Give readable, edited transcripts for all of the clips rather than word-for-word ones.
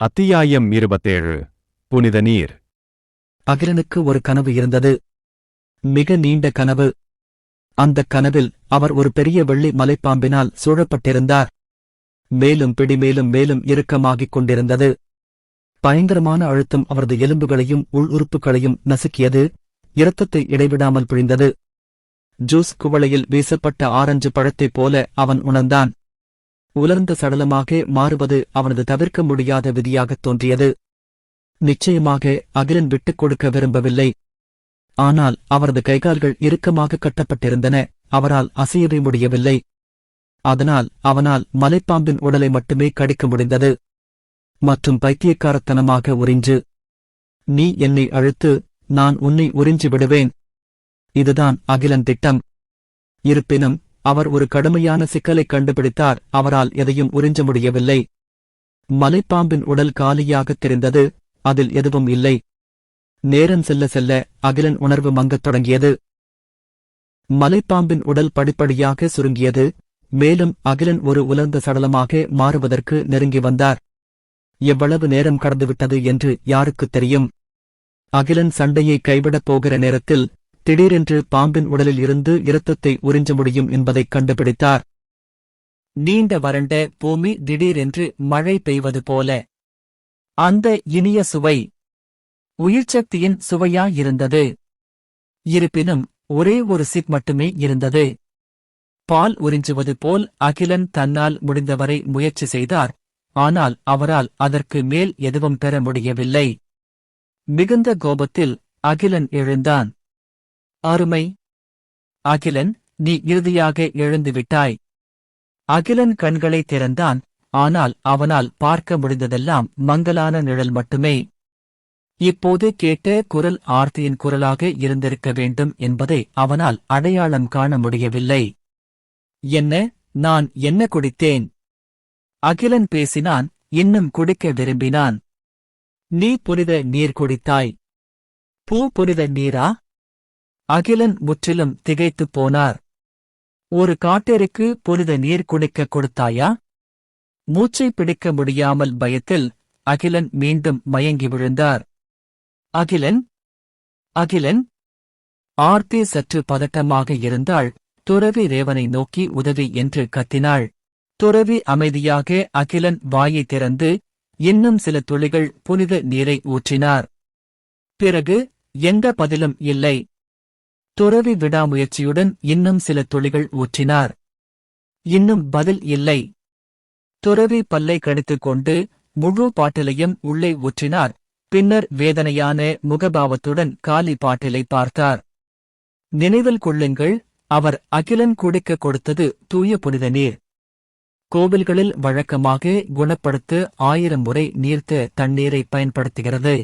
அத்தியாயம் 27. புனித நீர். அகிலனுக்கு ஒரு கனவு இருந்தது. மிக நீண்ட கனவு. அந்தக் கனவில் அவர் ஒரு பெரிய வெள்ளி மலைப்பாம்பினால் சூழப்பட்டிருந்தார். மேலும் பிடி மேலும் மேலும் இறுக்கமாகிக் கொண்டிருந்தது. பயங்கரமான அழுத்தம் அவரது எலும்புகளையும் உள் உறுப்புகளையும் நசுக்கியது. இரத்தத்தை இடைவிடாமல் பிழிந்தது. ஜூஸ் குவளையில் வீசப்பட்ட ஆரஞ்சு பழத்தைப் போல அவன் உணர்ந்தான். உலர்ந்த சடலமாக மாறுவது அவனது தவிர்க்க முடியாத விதியாகத் தோன்றியது. நிச்சயமாக அகிலன் விட்டுக் கொடுக்க விரும்பவில்லை. ஆனால் அவரது கைகால்கள் இறுக்கமாக கட்டப்பட்டிருந்தன. அவரால் அசையவே முடியவில்லை. அதனால் அவனால் மலைப்பாம்பின் உடலை மட்டுமே கடிக்க முடிந்தது. மற்றும் பைத்தியக்காரத்தனமாக உறிஞ்சு. நீ என்னை அழுத்து, நான் உன்னை உறிஞ்சி விடுவேன். இதுதான் அகிலன் திட்டம். இருப்பினும் அவர் ஒரு கடுமையான சிக்கலைக் கண்டுபிடித்தார். அவரால் எதையும் உறிஞ்ச முடியவில்லை. மலைப்பாம்பின் உடல் காலியாகத் தெரிந்தது. அதில் எதுவும் இல்லை. நேரம் செல்ல செல்ல அகிலன் உணர்வு மங்கத் தொடங்கியது. மலைப்பாம்பின் உடல் படிப்படியாக சுருங்கியது. மேலும் அகிலன் ஒரு உலர்ந்த சடலமாக மாறுவதற்கு நெருங்கி வந்தார். எவ்வளவு நேரம் கடந்துவிட்டது என்று யாருக்குத் தெரியும்? அகிலன் சண்டையை கைவிடப் போகிற நேரத்தில் திடீரென்று பாம்பின் உடலில் இருந்து இரத்தத்தை உறிஞ்ச முடியும் என்பதைக் கண்டுபிடித்தார். நீண்ட வறண்ட பூமி திடீரென்று மழை பெய்வது போல. அந்த இனிய சுவை உயிர்ச்சக்தியின் சுவையாயிருந்தது. இருப்பினும் ஒரே ஒரு சிப் மட்டுமே இருந்தது. பால் உறிஞ்சுவது போல் அகிலன் தன்னால் முடிந்தவரை முயற்சி செய்தார். ஆனால் அவரால் அதற்கு மேல் எதுவும் பெற முடியவில்லை. மிகுந்த கோபத்தில் அகிலன் எழுந்தான். அருமை அகிலன், நீ இறுதியாக எழுந்துவிட்டாய். அகிலன் கண்களை திறந்தான். ஆனால் அவனால் பார்க்க முடிந்ததெல்லாம் மங்கலான நிழல் மட்டுமே. இப்போது கேட்ட குரல் ஆர்த்தியின் குரலாக இருந்திருக்க வேண்டும் என்பதை அவனால் அடையாளம் காண முடியவில்லை. என்ன, நான் என்ன குடித்தேன்? அகிலன் பேசினான். இன்னும் குடிக்க விரும்பினான். நீ புனித நீர் குடித்தாய். புனித நீரா? அகிலன் முற்றிலும் திகைத்துப் போனார். ஒரு காட்டேருக்கு புனித நீர் குடிக்க கொடுத்தாயா? மூச்சை பிடிக்க முடியாமல் பயத்தில் அகிலன் மீண்டும் மயங்கி விழுந்தார். அகிலன் அகிலன் ஆர்த்தி சற்று பதட்டமாக இருந்தாள். துறவி ரேவனை நோக்கி உதவி என்று கத்தினாள். துறவி அமைதியாக அகிலன் வாயை திறந்து இன்னும் சில துளிகள் புனித நீரை ஊற்றினார். பிறகு எந்த பதிலும் இல்லை. துறவி விடாமுயற்சியுடன் இன்னும் சில துளிகள் ஊற்றினார். இன்னும் பதில் இல்லை. துறவி பல்லை கடித்துக் கொண்டு முழு பாட்டிலையும் உள்ளே ஊற்றினார். பின்னர் வேதனையான முகபாவத்துடன் காலி பாட்டிலை பார்த்தார். நினைவில் கொள்ளுங்கள், அவர் அகிலன் குடிக்க கொடுத்தது தூய புனித நீர். கோவில்களில் வழக்கமாக குணப்படுத்த 1000 முறை நீர்த்த தண்ணீரை பயன்படுத்துகிறது.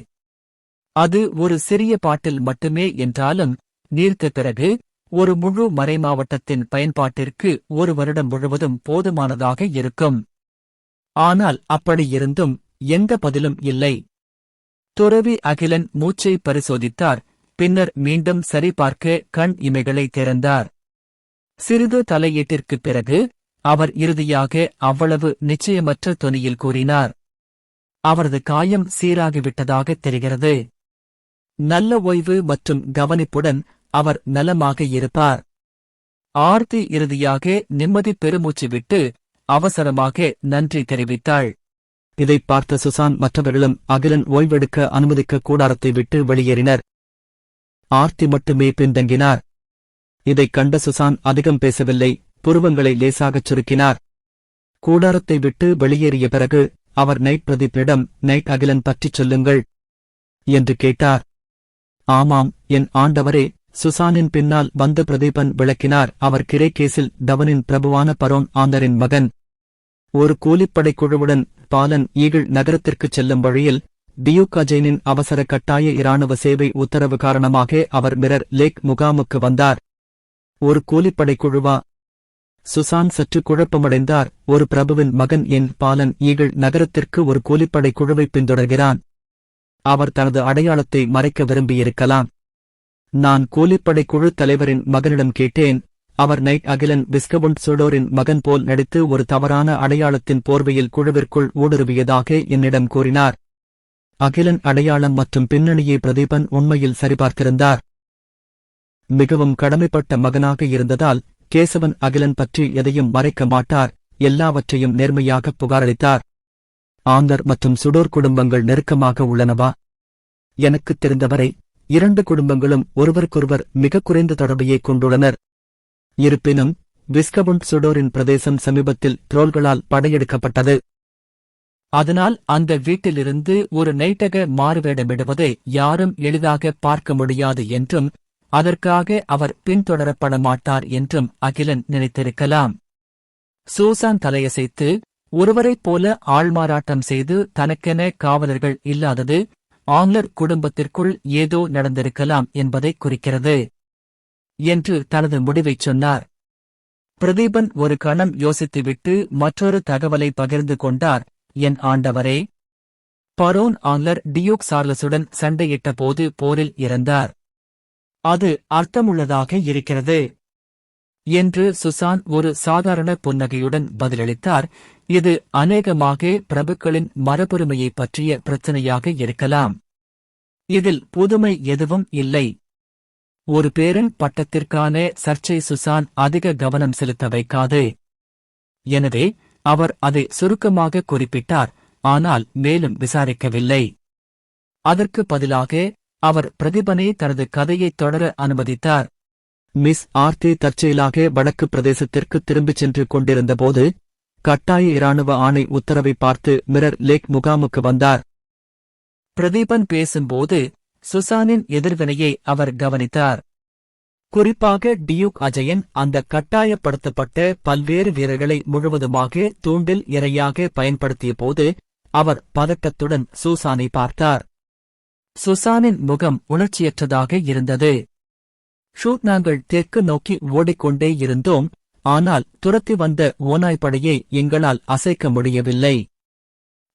அது ஒரு சிறிய பாட்டில் மட்டுமே என்றாலும் நீர்த்த பிறகு ஒரு முழு மறைமாவட்டத்தின் பயன்பாட்டிற்கு 1 வருடம் முழுவதும் போதுமானதாக இருக்கும். ஆனால் அப்படியிருந்தும் எந்த பதிலும் இல்லை. துறவி அகிலன் மூச்சை பரிசோதித்தார். பின்னர் மீண்டும் சரிபார்க்க கண் இமைகளை திறந்தார். சிறிது தலையீட்டிற்குப் பிறகு அவர் இறுதியாக அவ்வளவு நிச்சயமற்ற தொனியில் கூறினார். அவரது காயம் சீராகிவிட்டதாகத் தெரிகிறது. நல்ல ஓய்வு மற்றும் கவனிப்புடன் அவர் நலமாக இருப்பார். ஆர்த்தி இறுதியாக நிம்மதி பெருமூச்சு விட்டு அவசரமாக நன்றி தெரிவித்தாள். இதைப் பார்த்த சுசான் மற்றவர்களும் அகிலன் ஓய்வெடுக்க அனுமதிக்க கூடாரத்தை விட்டு வெளியேறினர். ஆர்த்தி மட்டுமே பின்தங்கினார். இதைக் கண்ட சுசான் அதிகம் பேசவில்லை. புருவங்களை லேசாகச் சுருக்கினார். கூடாரத்தை விட்டு வெளியேறிய பிறகு அவர் நைட் பிரதீப்பிடம், நைட் அகிலன் பற்றிச் சொல்லுங்கள் என்று கேட்டார். ஆமாம் என் ஆண்டவரே, சுசானின் பின்னால் வந்த பிரதீபன் விளக்கினார். அவர் கிரேக்கேசில் டவனின் பிரபுவான பரோன் ஆந்தரின் மகன். ஒரு கூலிப்படைக் குழுவுடன் பாலன் ஈகிள் நகரத்திற்குச் செல்லும் வழியில் டியூகாஜைனின் அவசர கட்டாய இராணுவ சேவை உத்தரவு காரணமாக அவர் மிரர் லேக் முகாமுக்கு வந்தார். ஒரு கூலிப்படைக் குழுவா? சுசான் சற்று குழப்பமடைந்தார். ஒரு பிரபுவின் மகன் என் பாலன் ஈகிள் நகரத்திற்கு ஒரு கூலிப்படைக் குழுவைப் பின்தொடர்கிறான். அவர் தனது அடையாளத்தை மறைக்க விரும்பியிருக்கலாம். நான் கூலிப்படை குழு தலைவரின் மகனிடம் கேட்டேன். அவர் நைட் அகிலன் விஸ்கவுண்ட் சுடோரின் மகன் போல் நடித்து ஒரு தவறான அடையாளத்தின் போர்வையில் குழுவிற்குள் ஊடுருவியதாக என்னிடம் கூறினார். அகிலன் அடையாளம் மற்றும் பின்னணியை பிரதீபன் உண்மையில் சரிபார்த்திருந்தார். மிகவும் கடமைப்பட்ட மகனாக இருந்ததால் கேசவன் அகிலன் பற்றி எதையும் மறைக்க மாட்டார், எல்லாவற்றையும் நேர்மையாக புகாரளித்தார். ஆந்தர் மற்றும் சுடோர் குடும்பங்கள் நெருக்கமாக உள்ளனவா? எனக்குத் தெரிந்தவரை 2 குடும்பங்களும் ஒருவருக்கொருவர் மிக குறைந்த தொடர்பையே கொண்டுள்ளனர். இருப்பினும் விஸ்கவுண்ட் சுடோரின் பிரதேசம் சமீபத்தில் ட்ரோல்களால் படையெடுக்கப்பட்டது. அதனால் அந்த வீட்டிலிருந்து ஒரு நைட்டக மாறுவேடமிடுவதை யாரும் எளிதாக பார்க்க முடியாது என்றும் அதற்காக அவர் பின்தொடரப்பட மாட்டார் என்றும் அகிலன் நினைத்திருக்கலாம். சூசான் தலையசைத்து, ஒருவரைப் போல ஆள்மாறாட்டம் செய்து தனக்கென காவலர்கள் இல்லாதது ஆங்லர் குடும்பத்திற்குள் ஏதோ நடந்திருக்கலாம் என்பதை குறிக்கிறது என்று தனது முடிவைச் சொன்னார். பிரதீபன் ஒரு கணம் யோசித்துவிட்டு மற்றொரு தகவலை பகிர்ந்து கொண்டார். என் ஆண்டவரே, பரோன் ஆங்லர் டியூக் சார்லஸுடன் சண்டையிட்ட போது போரில் இறந்தார். அது அர்த்தமுள்ளதாக இருக்கிறது என்று சுசான் ஒரு சாதாரண புன்னகையுடன் பதிலளித்தார். இது அநேகமாக பிரபுக்களின் மரபுரிமையைப் பற்றிய பிரச்சனையாக இருக்கலாம். இதில் புதுமை எதுவும் இல்லை. ஒரு பேரன் பட்டத்திற்கான சர்ச்சை சுசான் அதிக கவனம் செலுத்த வைக்காது. எனவே அவர் அதை சுருக்கமாக குறிப்பிட்டார், ஆனால் மேலும் விசாரிக்கவில்லை. அதற்கு பதிலாக அவர் பிரதிபனை தனது கதையைத் தொடர அனுமதித்தார். மிஸ் ஆர்த்தி தற்செயலாக வடக்கு பிரதேசத்திற்கு திரும்பிச் சென்று கொண்டிருந்தபோது கட்டாய இராணுவ ஆணை உத்தரவை பார்த்து மிரர் லேக் முகாமுக்கு வந்தார். பிரதீபன் பேசும்போது சுசானின் எதிர்வினையை அவர் கவனித்தார். குறிப்பாக டியூக் அஜயன் அந்த கட்டாயப்படுத்தப்பட்ட பல்வேறு வீரர்களை முழுவதுமாக தூண்டில் இரையாக பயன்படுத்திய போது அவர் பதட்டத்துடன் சூசானை பார்த்தார். சுசானின் முகம் உணர்ச்சியற்றதாக இருந்தது. ஷூட், நாங்கள் தெற்கு நோக்கி ஓடிக்கொண்டே இருந்தோம், ஆனால் துரத்தி வந்த ஓநாய் படையை எங்களால் அசைக்க முடியவில்லை.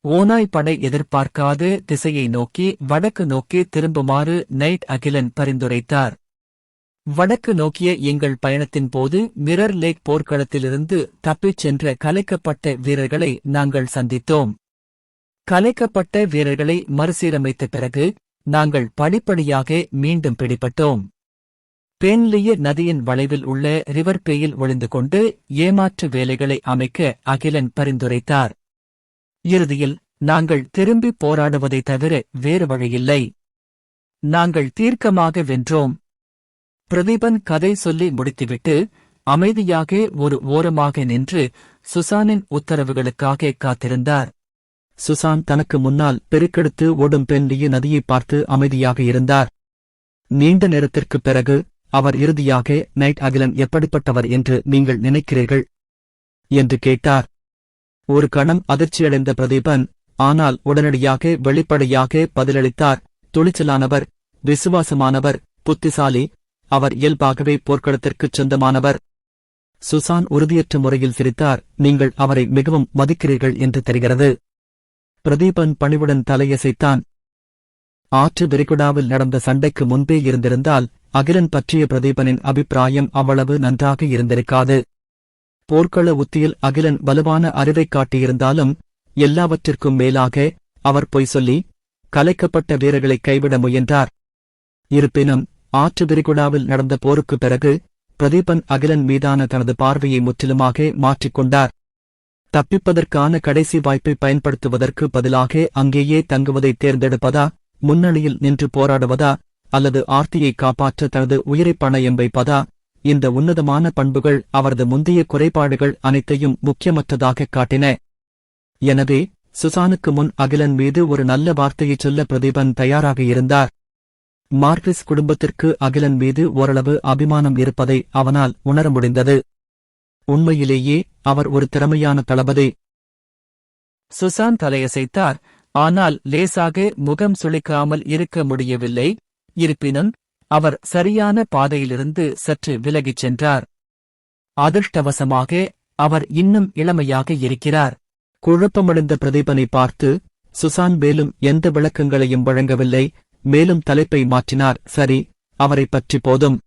ஓநாய் படை எதிர்பார்க்காத திசையை நோக்கி வடக்கு நோக்கி திரும்புமாறு நைட் அகிலன் பரிந்துரைத்தார். வடக்கு நோக்கிய எங்கள் பயணத்தின் போது மிரர் லேக் போர்க்களத்திலிருந்து தப்பிச் சென்ற கலைக்கப்பட்ட வீரர்களை நாங்கள் சந்தித்தோம். கலைக்கப்பட்ட வீரர்களை மறுசீரமைத்த பிறகு நாங்கள் படிப்படியாக மீண்டும் பிடிபட்டோம். பென்லிய நதியின் வளைவில் உள்ள ரிவர் பேயில் ஒளிந்து கொண்டு ஏமாற்று வேலைகளை அமைக்க அகிலன் பரிந்துரைத்தார். இறுதியில் நாங்கள் திரும்பி போராடுவதைத் தவிர வேறு வழியில்லை. நாங்கள் தீர்க்கமாக வென்றோம். பிரதீபன் கதை சொல்லி முடித்துவிட்டு அமைதியாக ஒரு ஓரமாக நின்று சுசானின் உத்தரவுகளுக்காக காத்திருந்தார். சுசான் தனக்கு முன்னால் பெருக்கெடுத்து ஓடும் பென்லிய நதியை பார்த்து அமைதியாக இருந்தார். நீண்ட நேரத்திற்குப் பிறகு அவர் இறுதியாக நைட் அகிலன் எப்படிப்பட்டவர் என்று நீங்கள் நினைக்கிறீர்கள் என்று கேட்டார். ஒரு கணம் அதிர்ச்சியடைந்த பிரதீபன் ஆனால் உடனடியாக வெளிப்படையாக பதிலளித்தார். துணிச்சலானவர், விசுவாசமானவர், புத்திசாலி, அவர் இயல்பாகவே போர்க்களத்திற்குச் சொந்தமானவர். சுசான் உறுதியற்ற முறையில் சிரித்தார். நீங்கள் அவரை மிகவும் மதிக்கிறீர்கள் என்று தெரிகிறது. பிரதீபன் பணிவுடன் தலையசைத்தான். ஆற்று விரிகுடாவில் நடந்த சண்டைக்கு முன்பே இருந்திருந்தால் அகிலன் பற்றிய பிரதீபனின் அபிப்பிராயம் அவ்வளவு நன்றாக இருந்திருக்காது. போர்க்கள உத்தியில் அகிலன் வலுவான அறிவைக் காட்டியிருந்தாலும் எல்லாவற்றிற்கும் மேலாக அவர் பொய் சொல்லி கலைக்கப்பட்ட வீரர்களை கைவிட முயன்றார். இருப்பினும் ஆற்று விரிகுடாவில் நடந்த போருக்குப் பிறகு பிரதீபன் அகிலன் மீதான தனது பார்வையை முற்றிலுமாக மாற்றிக்கொண்டார். தப்பிப்பதற்கான கடைசி வாய்ப்பை பயன்படுத்துவதற்கு பதிலாக அங்கேயே தங்குவதை தேர்ந்தெடுப்பதா, முன்னணியில் நின்று போராடுவதா, அல்லது ஆர்த்தியை காப்பாற்ற தனது உயிரை பணயம் வைப்பதா, இந்த உன்னதமான பண்புகள் அவரது முந்தைய குறைபாடுகள் அனைத்தையும் முக்கியமற்றதாகக் காட்டின. எனவே சுசானுக்கு முன் அகிலன் மீது ஒரு நல்ல வார்த்தையைச் சொல்ல பிரதீபன் தயாராக இருந்தார். மார்க்ரிஸ் குடும்பத்திற்கு அகிலன் மீது ஓரளவு அபிமானம் இருப்பதை அவனால் உணர முடிந்தது. உண்மையிலேயே அவர் ஒரு திறமையான தளபதி. சுசான் தலையசைத்தார், ஆனால் லேசாக முகம் சுளிக்காமல் இருக்க முடியவில்லை. இருப்பினும் அவர் சரியான பாதையிலிருந்து சற்று விலகிச் சென்றார். அதிர்ஷ்டவசமாக அவர் இன்னும் இளமையாக இருக்கிறார். குழப்பமடைந்த பிரதீபனை பார்த்து சுசான் மேலும் எந்த விளக்கங்களையும் வழங்கவில்லை. மேலும் தலைப்பை மாற்றினார். சரி, அவரைப் பற்றி போதும்.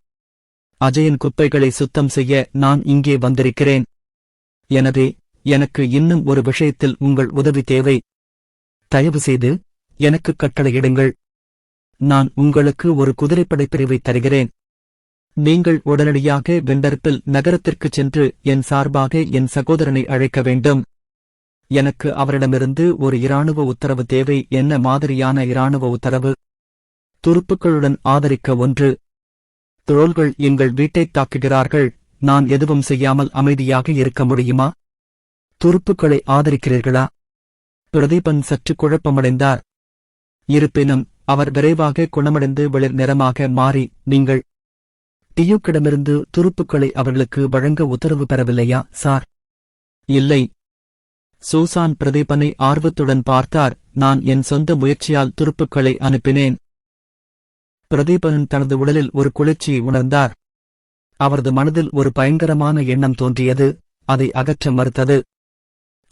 அஜயன் குப்பைகளை சுத்தம் செய்ய நான் இங்கே வந்திருக்கிறேன். எனவே எனக்கு இன்னும் ஒரு விஷயத்தில் உங்கள் உதவி தேவை. தயவு செய்து எனக்கு கட்டளையிடுங்கள். நான் உங்களுக்கு ஒரு குதிரைப்படை பிரிவை தருகிறேன். நீங்கள் உடனடியாக வெண்டர்பில் நகரத்திற்குச் சென்று என் சார்பாக என் சகோதரனை அழைக்க வேண்டும். எனக்கு அவரிடமிருந்து ஒரு இராணுவ உத்தரவு தேவை. என்ன மாதிரியான இராணுவ உத்தரவு? துருப்புக்களுடன் ஆதரிக்க 1. ட்ரோல்கள் எங்கள் வீட்டைத் தாக்குகிறார்கள். நான் எதுவும் செய்யாமல் அமைதியாக இருக்க முடியுமா? துருப்புக்களை ஆதரிக்கிறீர்களா? பிரதீபன் சற்று குழப்பமடைந்தார். இருப்பினும் அவர் விரைவாக குணமடைந்து வெளிர் நிறமாக மாறி, நீங்கள் டியூக்கிடமிருந்து துருப்புக்களை அவர்களுக்கு வழங்க உத்தரவு பெறவில்லையா சார்? இல்லை. சூசான் பிரதீபனை ஆர்வத்துடன் பார்த்தார். நான் என் சொந்த முயற்சியால் துருப்புக்களை அனுப்பினேன். பிரதீபன் தனது உடலில் ஒரு குளிர்ச்சியை உணர்ந்தார். அவரது மனதில் ஒரு பயங்கரமான எண்ணம் தோன்றியது. அதை அகற்ற மறுத்தது.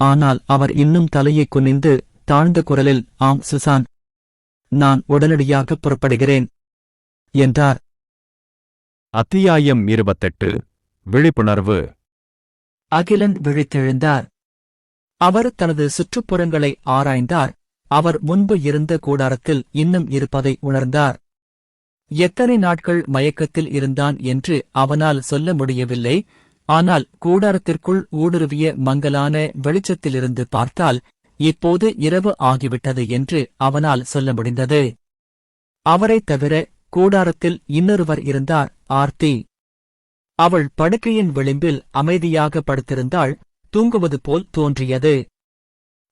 ஆனால் அவர் இன்னும் தலையை குனிந்து தாழ்ந்த குரலில், ஆம் சுசான், நான் உடனடியாக புறப்படுகிறேன் என்றார். அத்தியாயம் 28 விழிப்புணர்வு. அகிலன் விழித்தெழுந்தார். அவர் தனது சுற்றுப்புறங்களை ஆராய்ந்தார். அவர் முன்பு இருந்த கூடாரத்தில் இன்னும் இருப்பதை உணர்ந்தார். எத்தனை நாட்கள் மயக்கத்தில் இருந்தான் என்று அவனால் சொல்ல முடியவில்லை. ஆனால் கூடாரத்திற்குள் ஊடுருவிய மங்கலான வெளிச்சத்திலிருந்து பார்த்தால் இப்போது இரவு ஆகிவிட்டது என்று அவனால் சொல்ல முடிந்தது. அவரைத் தவிர கூடாரத்தில் இன்னொருவர் இருந்தார், ஆர்த்தி. அவள் படுக்கையின் விளிம்பில் அமைதியாக படுத்திருந்தாள், தூங்குவது போல் தோன்றியது.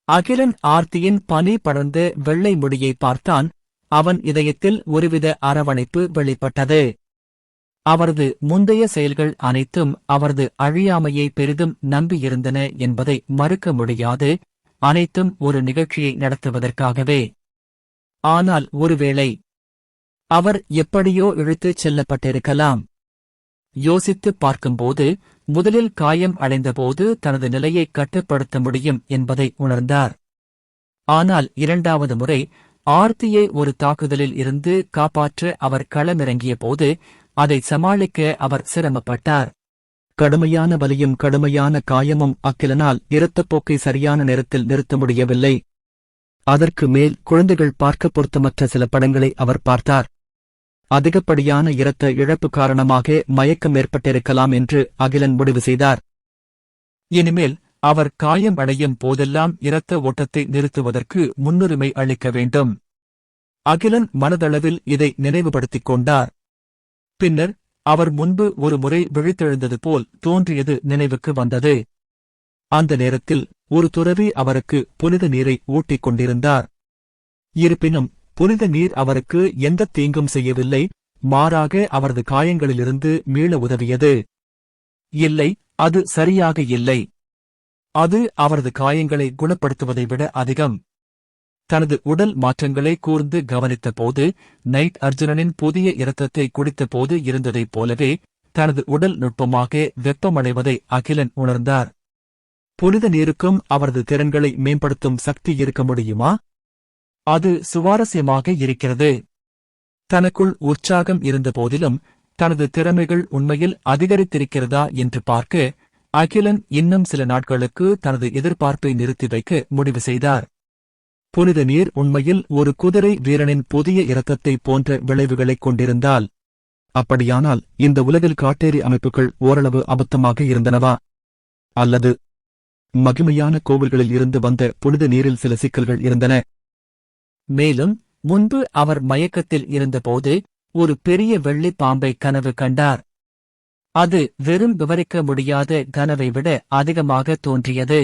அகிலன் ஆர்த்தியின் பனி படர்ந்த வெள்ளை முடியை பார்த்தான். அவன் இதயத்தில் ஒருவித அரவணைப்பு வெளிப்பட்டது. அவரது முந்தைய செயல்கள் அனைத்தும் அவரது அழியாமையை பெரிதும் நம்பியிருந்தன என்பதை மறுக்க முடியாது. அனைத்தும் ஒரு நிகழ்ச்சியை நடத்துவதற்காகவே. ஆனால் ஒருவேளை அவர் எப்படியோ இழுத்துச் செல்லப்பட்டிருக்கலாம். யோசித்துப் பார்க்கும்போது முதலில் காயம் அடைந்தபோது தனது நிலையை கட்டுப்படுத்த முடியும் என்பதை உணர்ந்தார். ஆனால் இரண்டாவது முறை ஆர்த்தியை ஒரு தாக்குதலில் இருந்து காப்பாற்ற அவர் களமிறங்கிய போது அதை சமாளிக்க அவர் சிரமப்பட்டார். கடுமையான வலியும் கடுமையான காயமும் அகிலனால் இரத்தப்போக்கை சரியான நேரத்தில் நிறுத்த முடியவில்லை. அதற்கு மேல் குழந்தைகள் பார்க்க பொருத்தமற்ற சில படங்களை அவர் பார்த்தார். அதிகப்படியான இரத்த இழப்பு காரணமாக மயக்கம் ஏற்பட்டிருக்கலாம் என்று அகிலன் முடிவு செய்தார். இனிமேல் அவர் காயம் அடையும் போதெல்லாம் இரத்த ஓட்டத்தை நிறுத்துவதற்கு முன்னுரிமை அளிக்க வேண்டும். அகிலன் மனதளவில் இதை நினைவுபடுத்திக் கொண்டார். பின்னர் அவர் முன்பு ஒரு முறை விழித்தெழுந்தது போல் தோன்றியது நினைவுக்கு வந்தது. அந்த நேரத்தில் ஒரு துறவி அவருக்கு புனித நீரை ஊட்டிக் கொண்டிருந்தார். இருப்பினும் புனித நீர் அவருக்கு எந்த தீங்கும் செய்யவில்லை, மாறாக அவரது காயங்களிலிருந்து மீள உதவியது. இல்லை, அது சரியாக இல்லை. அது அவரது காயங்களை குணப்படுத்துவதை விட அதிகம். தனது உடல் மாற்றங்களை கூர்ந்து கவனித்தபோது நைட் அர்ஜுனனின் புதிய இரத்தத்தை குடித்தபோது இருந்ததைப் போலவே தனது உடல் நுட்பமாக வெப்பமடைவதை அகிலன் உணர்ந்தார். புனித நீருக்கும் அவரது திறன்களை மேம்படுத்தும் சக்தி இருக்க முடியுமா? அது சுவாரஸ்யமாக இருக்கிறது. தனக்குள் உற்சாகம் இருந்தபோதிலும் தனது திறமைகள் உண்மையில் அதிகரித்திருக்கிறதா என்று பார்க்க அகிலன் இன்னும் சில நாட்களுக்கு தனது எதிர்பார்ப்பை நிறுத்தி வைக்க முடிவு செய்தார். புனித நீர் உண்மையில் ஒரு குதிரை வீரனின் புதிய இரத்தத்தை போன்ற விளைவுகளைக் கொண்டிருந்தால், அப்படியானால் இந்த உலகில் காட்டேரி அமைப்புகள் ஓரளவு அபத்தமாக இருந்தனவா? அல்லது மகிமையான கோவில்களில் இருந்து வந்த புனித நீரில் சில சிக்கல்கள் இருந்தன? மேலும் முன்பு அவர் மயக்கத்தில் இருந்தபோது ஒரு பெரிய வெள்ளி பாம்பை கனவு கண்டார். அது வெறும் விவரிக்க முடியாத கனவை விட அதிகமாக தோன்றியது.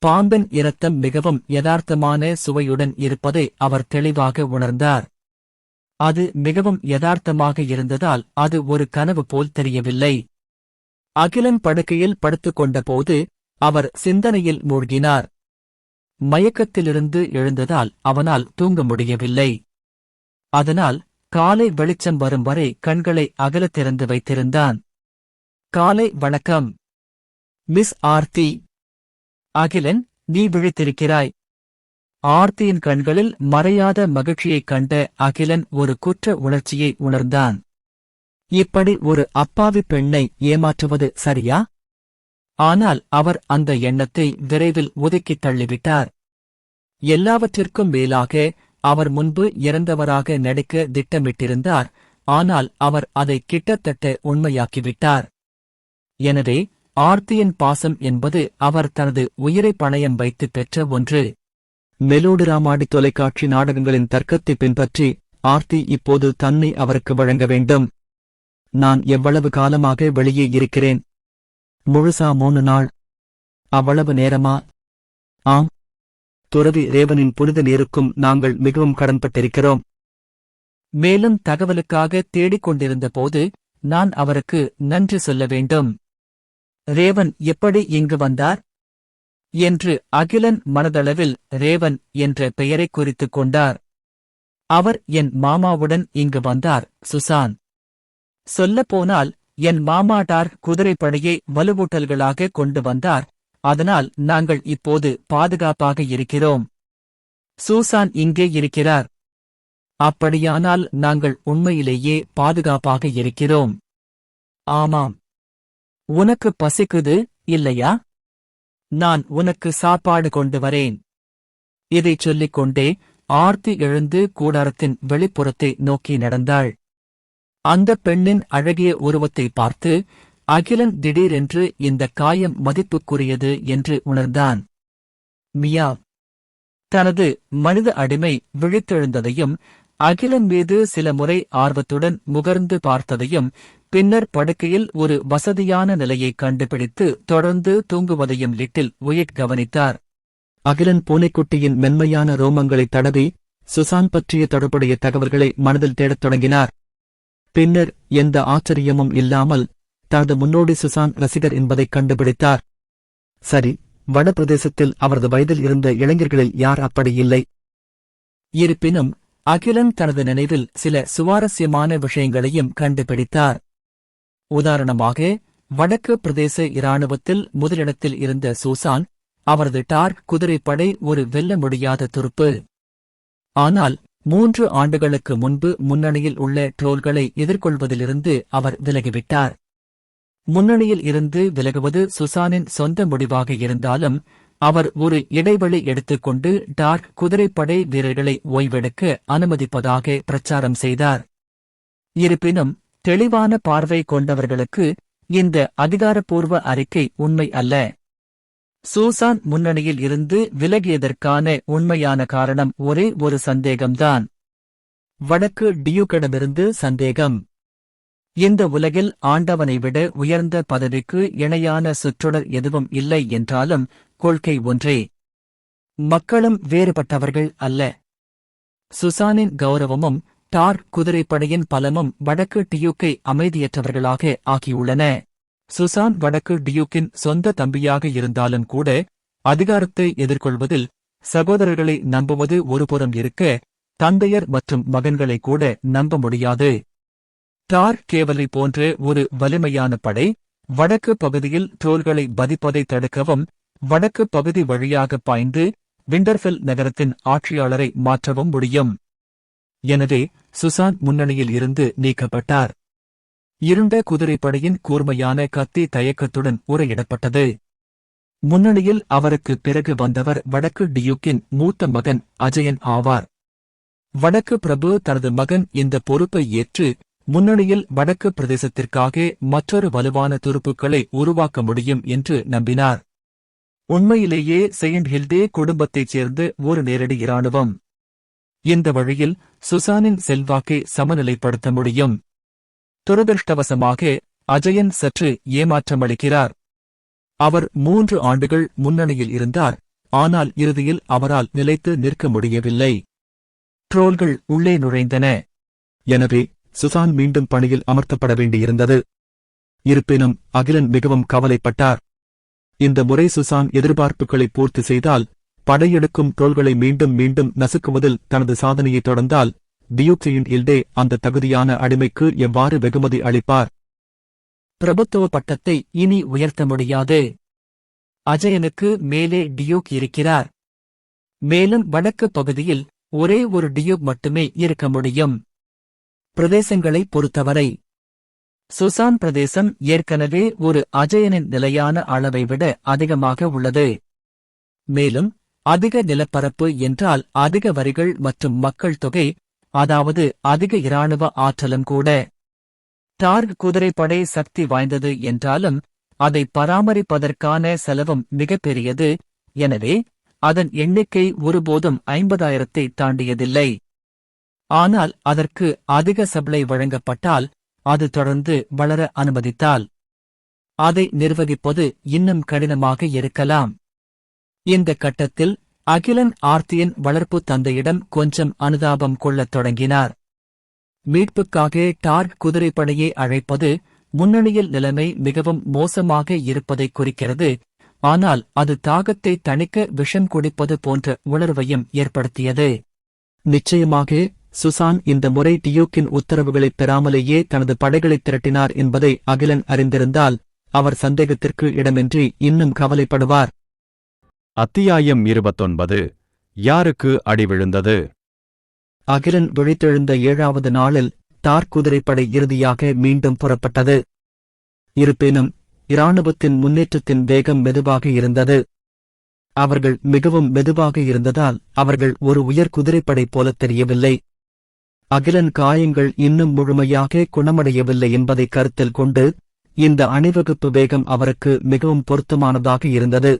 பாம்பின் இரத்தம் மிகவும் யதார்த்தமான சுவையுடன் இருப்பதை அவர் தெளிவாக உணர்ந்தார். அது மிகவும் யதார்த்தமாக இருந்ததால் அது ஒரு கனவு போல் தெரியவில்லை. அகிலன் படுக்கையில் படுத்துக் கொண்டபோது அவர் சிந்தனையில் மூழ்கினார். மயக்கத்திலிருந்து எழுந்ததால் அவனால் தூங்க முடியவில்லை. அதனால் காலை வெளிச்சம் வரும் வரை கண்களை அகலத் திறந்து வைத்திருந்தான். காலை வணக்கம் மிஸ் ஆர்த்தி. அகிலன், நீ விழித்திருக்கிறாய். ஆர்த்தியின் கண்களில் மறையாத மகிழ்ச்சியைக் கண்ட அகிலன் ஒரு குற்ற உணர்ச்சியை உணர்ந்தான். இப்படி ஒரு அப்பாவி பெண்ணை ஏமாற்றுவது சரியா? ஆனால் அவர் அந்த எண்ணத்தை விரைவில் ஒதுக்கித் தள்ளிவிட்டார். எல்லாவற்றிற்கும் மேலாக அவர் முன்பு இறந்தவராக நடிக்க திட்டமிட்டிருந்தார். ஆனால் அவர் அதை கிட்டத்தட்ட உண்மையாக்கிவிட்டார். எனவே ஆர்த்தியின் பாசம் என்பது அவர் தனது உயிரை பணயம் வைத்து பெற்ற ஒன்று. மெலோடிராமாடி தொலைக்காட்சி நாடகங்களின் தர்க்கத்தை பின்பற்றி ஆர்த்தி இப்போது தன்னை அவருக்கு வழங்க வேண்டும். நான் எவ்வளவு காலமாக வெளியே இருக்கிறேன்? முழுசா 3 நாள். அவ்வளவு நேரமா? ஆம். துறவி ரேவனின் புனித நீருக்கும் நாங்கள் மிகவும் கடன்பட்டிருக்கிறோம். மேலும் தகவலுக்காக தேடிக் கொண்டிருந்த போது நான் அவருக்கு நன்றி சொல்ல வேண்டும். ரேவன் எப்படி இங்கு வந்தார் என்று அகிலன் மனதளவில் ரேவன் என்ற பெயரைக் குறித்துக் கொண்டார். அவர் என் மாமாவுடன் இங்கு வந்தார் சுசான். சொல்லப்போனால் என் மாமா டார் குதிரைப்படையை வலுவூட்டல்களாக கொண்டு வந்தார். அதனால் நாங்கள் இப்போது பாதுகாப்பாக இருக்கிறோம். சூசான் இங்கே இருக்கிறார். அப்படியானால் நாங்கள் உண்மையிலேயே பாதுகாப்பாக இருக்கிறோம். ஆமாம். உனக்கு பசிக்குது இல்லையா? நான் உனக்கு சாப்பாடு கொண்டு வரேன். இதைச் சொல்லிக் கொண்டே ஆர்த்தி எழுந்து கூடாரத்தின் வெளிப்புறத்தை நோக்கி நடந்தாள். அந்த பெண்ணின் அழகிய உருவத்தை பார்த்து அகிலன் திடீரென்று இந்த காயம் மதிப்புக்குரியது என்று உணர்ந்தான். மியா தனது மனித அடிமை விழித்தெழுந்ததையும் அகிலன் மீது சில முறை ஆர்வத்துடன் முகர்ந்து பார்த்ததையும் பின்னர் படுக்கையில் ஒரு வசதியான நிலையை கண்டுபிடித்து தொடர்ந்து தூங்குவதையும் லிட்டில் உயிட் கவனித்தார். அகிலன் பூனைக்குட்டியின் மென்மையான ரோமங்களை தடவி சுசான் பற்றிய தொடர்புடைய தகவல்களை மனதில் தேடத் தொடங்கினார். பின்னர் எந்த ஆச்சரியமும் இல்லாமல் தனது முன்னோடி சுசான் ரசிகர் என்பதைக் கண்டுபிடித்தார். சரி, வடபிரதேசத்தில் அவரது வயதில் இருந்த இளைஞர்களில் யார் அப்படி இல்லை? இருப்பினும் அகிலன் தனது நினைவில் சில சுவாரஸ்யமான விஷயங்களையும் கண்டுபிடித்தார். உதாரணமாக, வடக்கு பிரதேச இராணுவத்தில் முதலிடத்தில் இருந்த சூசான், அவரது டார் குதிரைப்படை ஒரு வெல்ல முடியாத துருப்பு. ஆனால் 3 ஆண்டுகளுக்கு முன்பு முன்னணியில் உள்ள ட்ரோல்களை எதிர்கொள்வதிலிருந்து அவர் விலகிவிட்டார். முன்னணியில் இருந்து விலகுவது சுசானின் சொந்த முடிவாக இருந்தாலும் அவர் ஒரு இடைவெளி எடுத்துக்கொண்டு டார்க் குதிரைப்படை வீரர்களை ஓய்வெடுக்க அனுமதிப்பதாக பிரச்சாரம் செய்தார். இருப்பினும் தெளிவான பார்வை கொண்டவர்களுக்கு இந்த அதிகாரப்பூர்வ அறிக்கை உண்மை அல்ல. சூசான் முன்னணியில் இருந்து விலகியதற்கான உண்மையான காரணம் ஒரே ஒரு சந்தேகம்தான். வடக்கு டியூக்கிடமிருந்து சந்தேகம். இந்த உலகில் ஆண்டவனை விட உயர்ந்த பதவிக்கு இணையான சுற்றொடர் எதுவும் இல்லை என்றாலும் கொள்கை ஒன்றே. மக்களும் வேறுபட்டவர்கள் அல்ல. சுசானின் கௌரவமும் டார் குதிரைப்படையின் பலமும் வடக்கு டியூக்கை அமைதியற்றவர்களாக ஆக்கியுள்ளன. சுசான் வடக்கு டியூக்கின் சொந்த தம்பியாக இருந்தாலும் கூட அதிகாரத்தை எதிர்கொள்வதில் சகோதரர்களை நம்புவது ஒருபுறம் இருக்க, தந்தையர் மற்றும் மகன்களை கூட நம்ப முடியாது. டார் கேவலை போன்ற ஒரு வலிமையான படை வடக்கு பகுதியில் ட்ரோல்களை பதிப்பதை தடுக்கவும், வடக்கு பகுதி வழியாக பாய்ந்து விண்டர்ஃபெல் நகரத்தின் ஆட்சியாளரை மாற்றவும் முடியும். எனவே சுசான் முன்னணியில் இருந்து நீக்கப்பட்டார். இருண்ட குதிரைப்படையின் கூர்மையான கத்தி தயக்கத்துடன் உரையிடப்பட்டது. முன்னணியில் அவருக்கு பிறகு வந்தவர் வடக்கு டியூக்கின் மூத்த மகன் அஜயன் ஆவார். வடக்கு பிரபு தனது மகன் இந்த பொறுப்பை ஏற்று முன்னணியில் வடக்கு பிரதேசத்திற்காக மற்றொரு வலுவான துருப்புக்களை உருவாக்க முடியும் என்று நம்பினார். உண்மையிலேயே செயின்ட் ஹில்டே குடும்பத்தைச் சேர்ந்த ஒரு நேரடி இராணுவம். இந்த வழியில் சுசானின் செல்வாக்கை சமநிலைப்படுத்த முடியும். துரதிருஷ்டவசமாக அஜயன் சற்று ஏமாற்றமளிக்கிறார். அவர் 3 ஆண்டுகள் முன்னணியில் இருந்தார், ஆனால் இறுதியில் அவரால் நிலைத்து நிற்க முடியவில்லை. ட்ரோல்கள் உள்ளே நுழைந்தன. எனவே சுசான் மீண்டும் பணியில் அமர்த்தப்பட வேண்டியிருந்தது. இருப்பினும் அகிலன் மிகவும் கவலைப்பட்டார். இந்த முறை சுசான் எதிர்பார்ப்புகளை பூர்த்தி செய்தால், படையெடுக்கும் ட்ரோல்களை மீண்டும் மீண்டும் நசுக்குவதில் தனது சாதனையை தொடர்ந்தால், டியூக்ஸியின் இல்டே அந்த தகுதியான அடிமைக்கு எவ்வாறு வெகுமதி அளிப்பார்? பிரபுத்துவ பட்டத்தை இனி உயர்த்த முடியாது. அஜயனுக்கு மேலே டியூக் இருக்கிறார். மேலும் வடக்கு பகுதியில் ஒரே ஒரு டியூக் மட்டுமே இருக்க முடியும். பிரதேசங்களை பொறுத்தவரை சுசான் பிரதேசம் ஏற்கனவே ஒரு அஜயனின் நிலையான அளவை விட அதிகமாக உள்ளது. மேலும் அதிக நிலப்பரப்பு என்றால் அதிக வரிகள் மற்றும் மக்கள் தொகை, அதாவது அதிக இராணுவ ஆற்றலும் கூட. டார்க் குதிரைப்படை சக்தி வாய்ந்தது என்றாலும் அதை பராமரிப்பதற்கான செலவும் மிகப்பெரியது. எனவே அதன் எண்ணிக்கை ஒருபோதும் 50,000-ஐ தாண்டியதில்லை. ஆனால் அதற்கு அதிக சப்ளை வழங்கப்பட்டால், அது தொடர்ந்து வளர அனுமதித்தால் அதை நிர்வகிப்பது இன்னும் கடினமாக இருக்கலாம். இந்த கட்டத்தில் அகிலன் ஆர்த்தியின் வளர்ப்பு தந்தையிடம் கொஞ்சம் அனுதாபம் கொள்ளத் தொடங்கினார். மீட்புக்காக டார்க் குதிரைப்படையை அழைப்பது முன்னணியில் நிலைமை மிகவும் மோசமாக இருப்பதைக் குறிக்கிறது. ஆனால் அது தாகத்தை தணிக்க விஷம் குடிப்பது போன்ற உணர்வையும் ஏற்படுத்தியது. நிச்சயமாக சுசான் இந்த முறை டியூக்கின் உத்தரவுகளைப் பெறாமலேயே தனது படைகளைத் திரட்டினார் என்பதை அகிலன் அறிந்திருந்தால் அவர் சந்தேகத்திற்கு இடமின்றி இன்னும் கவலைப்படுவார். அத்தியாயம் 29. யாருக்கு அடி விழுந்தது? அகிலன் விழித்தெழுந்த 7வது நாளில் டார்க் குதிரைப்படை இறுதியாக மீண்டும் புறப்பட்டது. இருப்பினும் இராணுவத்தின் முன்னேற்றத்தின் வேகம் மெதுவாக இருந்தது. அவர்கள் மிகவும் மெதுவாக இருந்ததால் அவர்கள் ஒரு உயர் குதிரைப்படை போலத் தெரியவில்லை. அகிலன் காயங்கள் இன்னும் முழுமையாக குணமடையவில்லை என்பதை கருத்தில் கொண்டு இந்த அணிவகுப்பு வேகம் அவருக்கு மிகவும் பொருத்தமானதாக இருந்தது.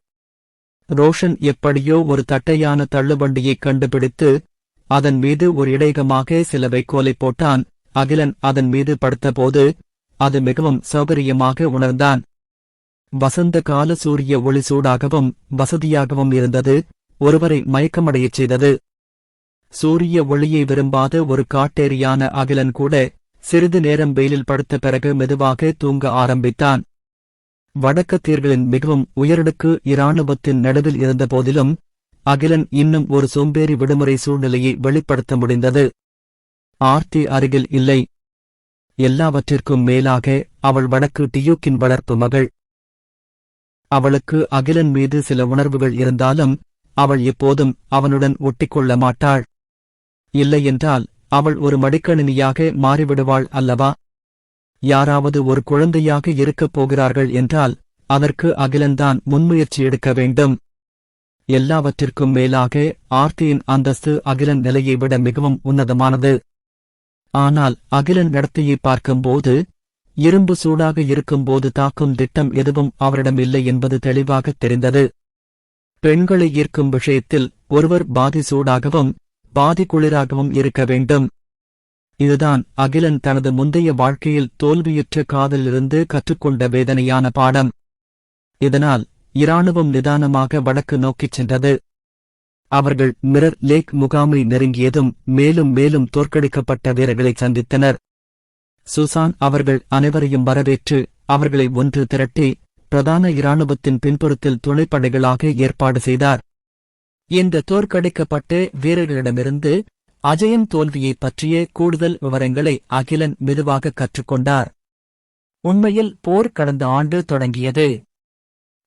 ரோஷன் எப்படியோ ஒரு தட்டையான தள்ளுவண்டியைக் கண்டுபிடித்து அதன் மீது ஒரு இடையகமாக சில வைக்கோலை போட்டான். அகிலன் அதன் மீது படுத்தபோது அது மிகவும் சௌகரியமாக உணர்ந்தான். வசந்த கால சூரிய ஒளி சூடாகவும் வசதியாகவும் இருந்தது, ஒருவரை மயக்கமடையச் செய்தது. சூரிய ஒளியை விரும்பாத ஒரு காட்டேரியான அகிலன் கூட சிறிது நேரம் வெயிலில் படுத்த பிறகு மெதுவாக தூங்க ஆரம்பித்தான். வடக்கத்தியர்களின் மிகவும் உயரடுக்கு இராணுவத்தின் நடுவில் இருந்தபோதிலும் அகிலன் இன்னும் ஒரு சோம்பேறி விடுமுறை சூழ்நிலையை வெளிப்படுத்த முடிந்தது. ஆர்த்தி அருகில் இல்லை. எல்லாவற்றிற்கும் மேலாக அவள் வடக்கு டியூக்கின் வளர்ப்பு மகள். அவளுக்கு அகிலன் மீது சில உணர்வுகள் இருந்தாலும் அவள் எப்போதும் அவனுடன் ஒட்டிக்கொள்ள மாட்டாள். இல்லையென்றால் அவள் ஒரு மடிக்கணினியாக மாறிவிடுவாள் அல்லவா? யாராவது ஒரு குழந்தையாக இருக்கப் போகிறார்கள் என்றால் அதற்கு அகிலன்தான் முன்முயற்சி எடுக்க வேண்டும். எல்லாவற்றிற்கும் மேலாக ஆர்த்தியின் அந்தஸ்து அகிலன் நிலையை விட மிகவும் உன்னதமானது. ஆனால் அகிலன் நடத்தையை பார்க்கும்போது இரும்பு சூடாக இருக்கும்போது தாக்கும் திட்டம் எதுவும் அவரிடம் இல்லை என்பது தெளிவாகத் தெரிந்தது. பெண்களை ஈர்க்கும் விஷயத்தில் ஒருவர் பாதி சூடாகவும் பாதி குளிராகவும் இருக்க வேண்டும். இதுதான் அகிலன் தனது முந்தைய வாழ்க்கையில் தோல்வியுற்ற காதலிலிருந்து கற்றுக்கொண்ட வேதனையான பாடம். இதனால் இராணுவம் நிதானமாக வடக்கு நோக்கிச் சென்றது. அவர்கள் மிரர் லேக் முகாமை நெருங்கியதும் மேலும் மேலும் தோற்கடிக்கப்பட்ட வீரர்களைச் சந்தித்தனர். சுசான் அவர்கள் அனைவரையும் வரவேற்று அவர்களை ஒன்று திரட்டி பிரதான இராணுவத்தின் பின்புறத்தில் துணைப்படைகளாக ஏற்பாடு செய்தார். இந்த தோற்கடிக்கப்பட்ட வீரர்களிடமிருந்து அஜயன் தோல்வியைப் பற்றிய கூடுதல் விவரங்களை அகிலன் மெதுவாக கற்றுக்கொண்டார். உண்மையில் போர் கடந்த ஆண்டு தொடங்கியது.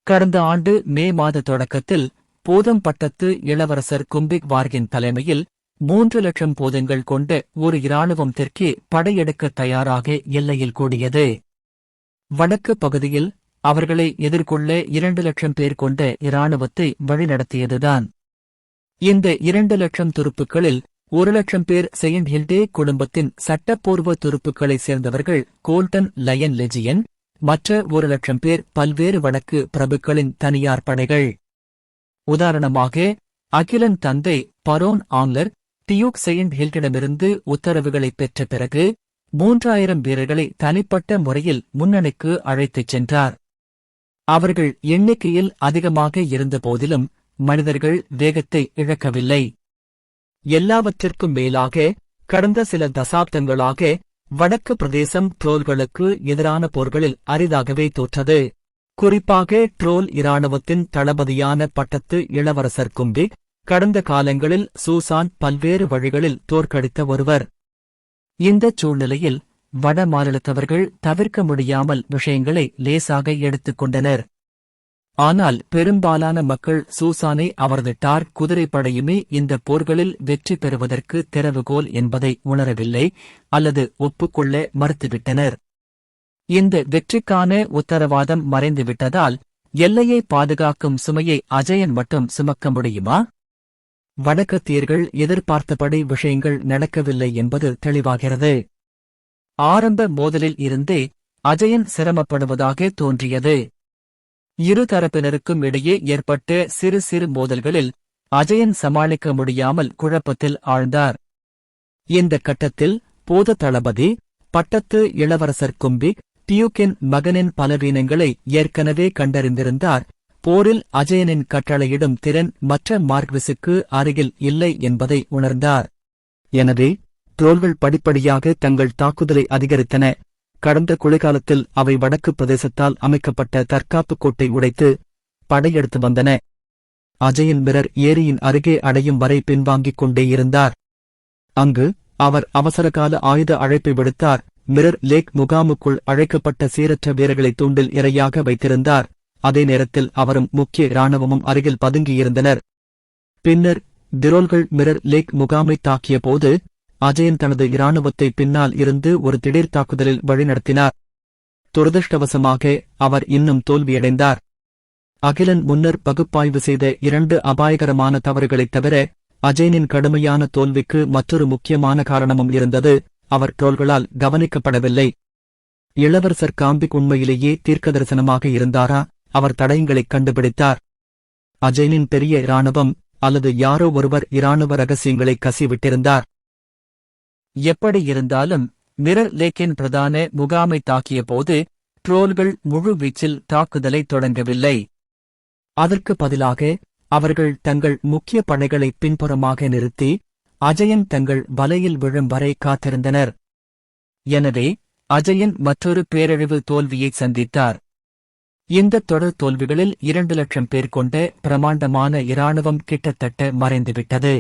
கடந்த ஆண்டு மே மாத தொடக்கத்தில் போதம் பட்டத்து இளவரசர் கும்பிக் வார்கின் தலைமையில் 3,00,000 போதங்கள் கொண்ட ஒரு இராணுவம் தெற்கே படையெடுக்க தயாராக எல்லையில் கூடியது. வடக்கு பகுதியில் அவர்களை எதிர்கொள்ள 2,00,000 பேர் கொண்ட இராணுவத்தை வழிநடத்தியதுதான். இந்த 2,00,000 துருப்புக்களில் 1,00,000 பேர் செயின்ட் ஹில்டே குடும்பத்தின் சட்டப்பூர்வ துருப்புக்களைச் சேர்ந்தவர்கள், கோல்டன் லயன் லெஜியன். மற்ற 1,00,000 பேர் பல்வேறு வடக்கு பிரபுக்களின் தனியார் படைகள். உதாரணமாக அகிலன் தந்தை பரோன் ஆங்லர் டியூக் செயின்ட் ஹில்டிடமிருந்து உத்தரவுகளைப் பெற்ற பிறகு 3,000 வீரர்களை தனிப்பட்ட முறையில் முன்னணிக்கு அழைத்துச் சென்றார். அவர்கள் எண்ணிக்கையில் அதிகமாக இருந்த போதிலும் மனிதர்கள் வேகத்தை இழக்கவில்லை. எல்லாவற்றிற்கும் மேலாக கடந்த சில தசாப்தங்களாக வடக்கு பிரதேசம் ட்ரோல்களுக்கு எதிரான போர்களில் அரிதாகவே தோற்றது. குறிப்பாக ட்ரோல் இராணுவத்தின் தளபதியான பட்டத்து இளவரசர் கும்பிக் கடந்த காலங்களில் சூசான் பல்வேறு வழிகளில் தோற்கடித்த ஒருவர். இந்தச் சூழ்நிலையில் வட மாநிலத்தவர்கள் தவிர்க்க முடியாமல் விஷயங்களை லேசாக எடுத்துக் கொண்டனர். ஆனால் பெரும்பாலான மக்கள் சூசானை அவரது டார்க் குதிரைப்படையுமே இந்த போர்களில் வெற்றி பெறுவதற்கு திறவுகோல் என்பதை உணரவில்லை அல்லது ஒப்புக்கொள்ள மறுத்துவிட்டனர். இந்த வெற்றிக்கான உத்தரவாதம் மறைந்துவிட்டதால் எல்லையை பாதுகாக்கும் சுமையை அஜயன் மட்டும் சுமக்க முடியுமா? வடக்கத்தியர்கள் எதிர்பார்த்தபடி விஷயங்கள் நடக்கவில்லை என்பது தெளிவாகிறது. ஆரம்ப மோதலில் இருந்தே அஜயன் சிரமப்படுவதாக தோன்றியது. இரு தரப்பினருக்கும் இடையே ஏற்பட்ட சிறு சிறு மோதல்களில் அஜயன் சமாளிக்க முடியாமல் குழப்பத்தில் ஆழ்ந்தார். இந்த கட்டத்தில் போத தளபதி, பட்டத்து இளவரசர் கும்பிக், டியூக்கின் மகனின் பலவீனங்களை ஏற்கனவே கண்டறிந்திருந்தார். போரில் அஜயனின் கட்டளையிடும் திறன் மற்ற மார்க்விஸுக்கு அருகில் இல்லை என்பதை உணர்ந்தார். எனவே ட்ரோல்கள் படிப்படியாக தங்கள் தாக்குதலை அதிகரித்தன. கடந்த குளிர்காலத்தில் அவை வடக்கு பிரதேசத்தால் அமைக்கப்பட்ட தற்காப்பு கோட்டை உடைத்து படையெடுத்து வந்தன. அஜயன் மிரர் ஏரியின் அருகே அடையும் வரை பின்வாங்கிக் கொண்டே இருந்தார். அங்கு அவர் அவசரகால ஆயுத அழைப்பை விடுத்தார். மிரர் லேக் முகாமுக்குள் அழைக்கப்பட்ட சீரற்ற வீரர்களை தூண்டில் இரையாக வைத்திருந்தார். அதே நேரத்தில் அவரும் முக்கிய இராணுவமும் அருகில் பதுங்கியிருந்தனர். பின்னர் திரோல்கள் மிரர் லேக் முகாமை தாக்கிய போது அஜயன் தனது இராணுவத்தை பின்னால் இருந்து ஒரு திடீர் தாக்குதலில் வழிநடத்தினார். துரதிருஷ்டவசமாக அவர் இன்னும் தோல்வியடைந்தார். அகிலன் முன்னர் பகுப்பாய்வு செய்த 2 அபாயகரமான தவறுகளைத் தவிர அஜயனின் கடுமையான தோல்விக்கு மற்றொரு முக்கியமான காரணமும் இருந்தது. அவர் ட்ரோல்களால் கவனிக்கப்படவில்லை. இளவரசர் காம்பிக் உண்மையிலேயே தீர்க்கதரிசனமாக இருந்தாரா? அவர் தடயங்களைக் கண்டுபிடித்தார். அஜயனின் பெரிய இராணுவம் அல்லது யாரோ ஒருவர் இராணுவ ரகசியங்களை கசிவிட்டிருந்தார். எப்படி இருந்தாலும் மிரர் லேக்கின் பிரதான முகாமை தாக்கிய போது ட்ரோல்கள் முழு வீச்சில் தாக்குதலை தொடங்கவில்லை. அதற்கு பதிலாக அவர்கள் தங்கள் முக்கிய படைகளை பின்புறமாக நிறுத்தி அஜயன் தங்கள் வலையில் விழும் வரை காத்திருந்தனர். எனவே அஜயன் மற்றொரு பேரழிவு தோல்வியை சந்தித்தார். இந்த தொடர் தோல்விகளில் 2 லட்சம் பேர் கொண்ட பிரமாண்டமான இராணுவம் கிட்டத்தட்ட மறைந்துவிட்டது.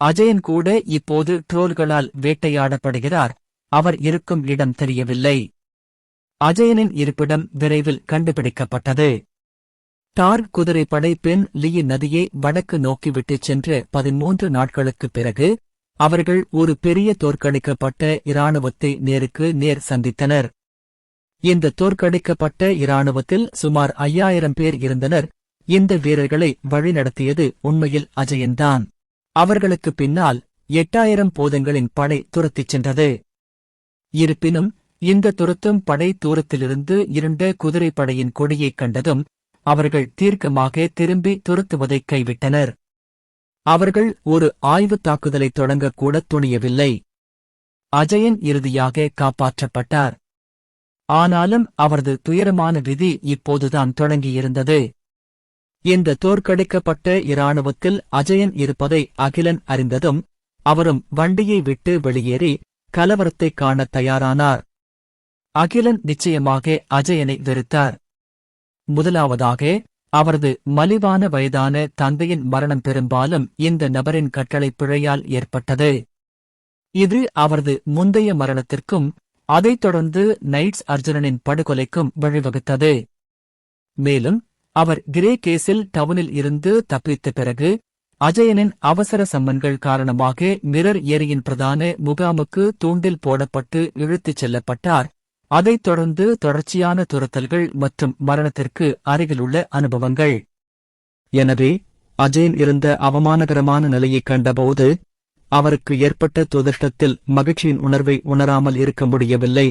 அஜயன் கூட இப்போது ட்ரோல்களால் வேட்டையாடப்படுகிறார். அவர் இருக்கும் இடம் தெரியவில்லை. அஜயனின் இருப்பிடம் விரைவில் கண்டுபிடிக்கப்பட்டது. டார் குதிரைப்படை பென் லீ நதியை வடக்கு நோக்கி விட்டுச் சென்ற 13 நாட்களுக்குப் பிறகு அவர்கள் ஒரு பெரிய தோற்கடிக்கப்பட்ட இராணுவத்தை நேருக்கு நேர் சந்தித்தனர். இந்த தோற்கடிக்கப்பட்ட இராணுவத்தில் சுமார் 5000 பேர் இருந்தனர். இந்த வீரர்களை வழிநடத்தியது உண்மையில் அஜயன்தான். அவர்களுக்கு பின்னால் 8000 போதங்களின் படை துரத்திச் சென்றது. இருப்பினும் இந்த துரத்தும் படை தூரத்திலிருந்து இருண்ட குதிரைப்படையின் கொடியைக் கண்டதும் அவர்கள் தீர்க்கமாக திரும்பி துரத்துவதைக் கைவிட்டனர். அவர்கள் ஒரு ஆய்வுத் தாக்குதலை தொடங்கக்கூட துணியவில்லை. அஜயன் இறுதியாக காப்பாற்றப்பட்டார். ஆனாலும் அவரது துயரமான விதி இப்போதுதான் தொடங்கியிருந்தது. இந்த தோற்கடிக்கப்பட்ட இராணுவத்தில் அஜயன் இருப்பதை அகிலன் அறிந்ததும் அவரும் வண்டியை விட்டு வெளியேறி கலவரத்தைக் காணத் தயாரானார். அகிலன் நிச்சயமாக அஜயனை வெறுத்தார். முதலாவதாக அவரது மலிவான வயதான தந்தையின் மரணம் பெரும்பாலும் இந்த நபரின் கட்டளை பிழையால் ஏற்பட்டது. இது அவரது முந்தைய மரணத்திற்கும் அதைத் தொடர்ந்து நைட்ஸ் அர்ஜுனனின் படுகொலைக்கும் வழிவகுத்தது. மேலும் அவர் கிரே கேசில் டவுனில் இருந்து தப்பித்த பிறகு அஜயனின் அவசர சம்மன்கள் காரணமாக மிரர் ஏரியின் பிரதான முகாமுக்கு தூண்டில் போடப்பட்டு இழுத்துச் செல்லப்பட்டார். அதைத் தொடர்ந்து தொடர்ச்சியான துரத்தல்கள் மற்றும் மரணத்திற்கு அருகிலுள்ள அனுபவங்கள். எனவே அஜயன் இருந்த அவமானகரமான நிலையைக் கண்டபோது அவருக்கு ஏற்பட்ட துரதிர்ஷ்டத்தில் மகிழ்ச்சியின் உணர்வை உணராமல் இருக்க முடியவில்லை.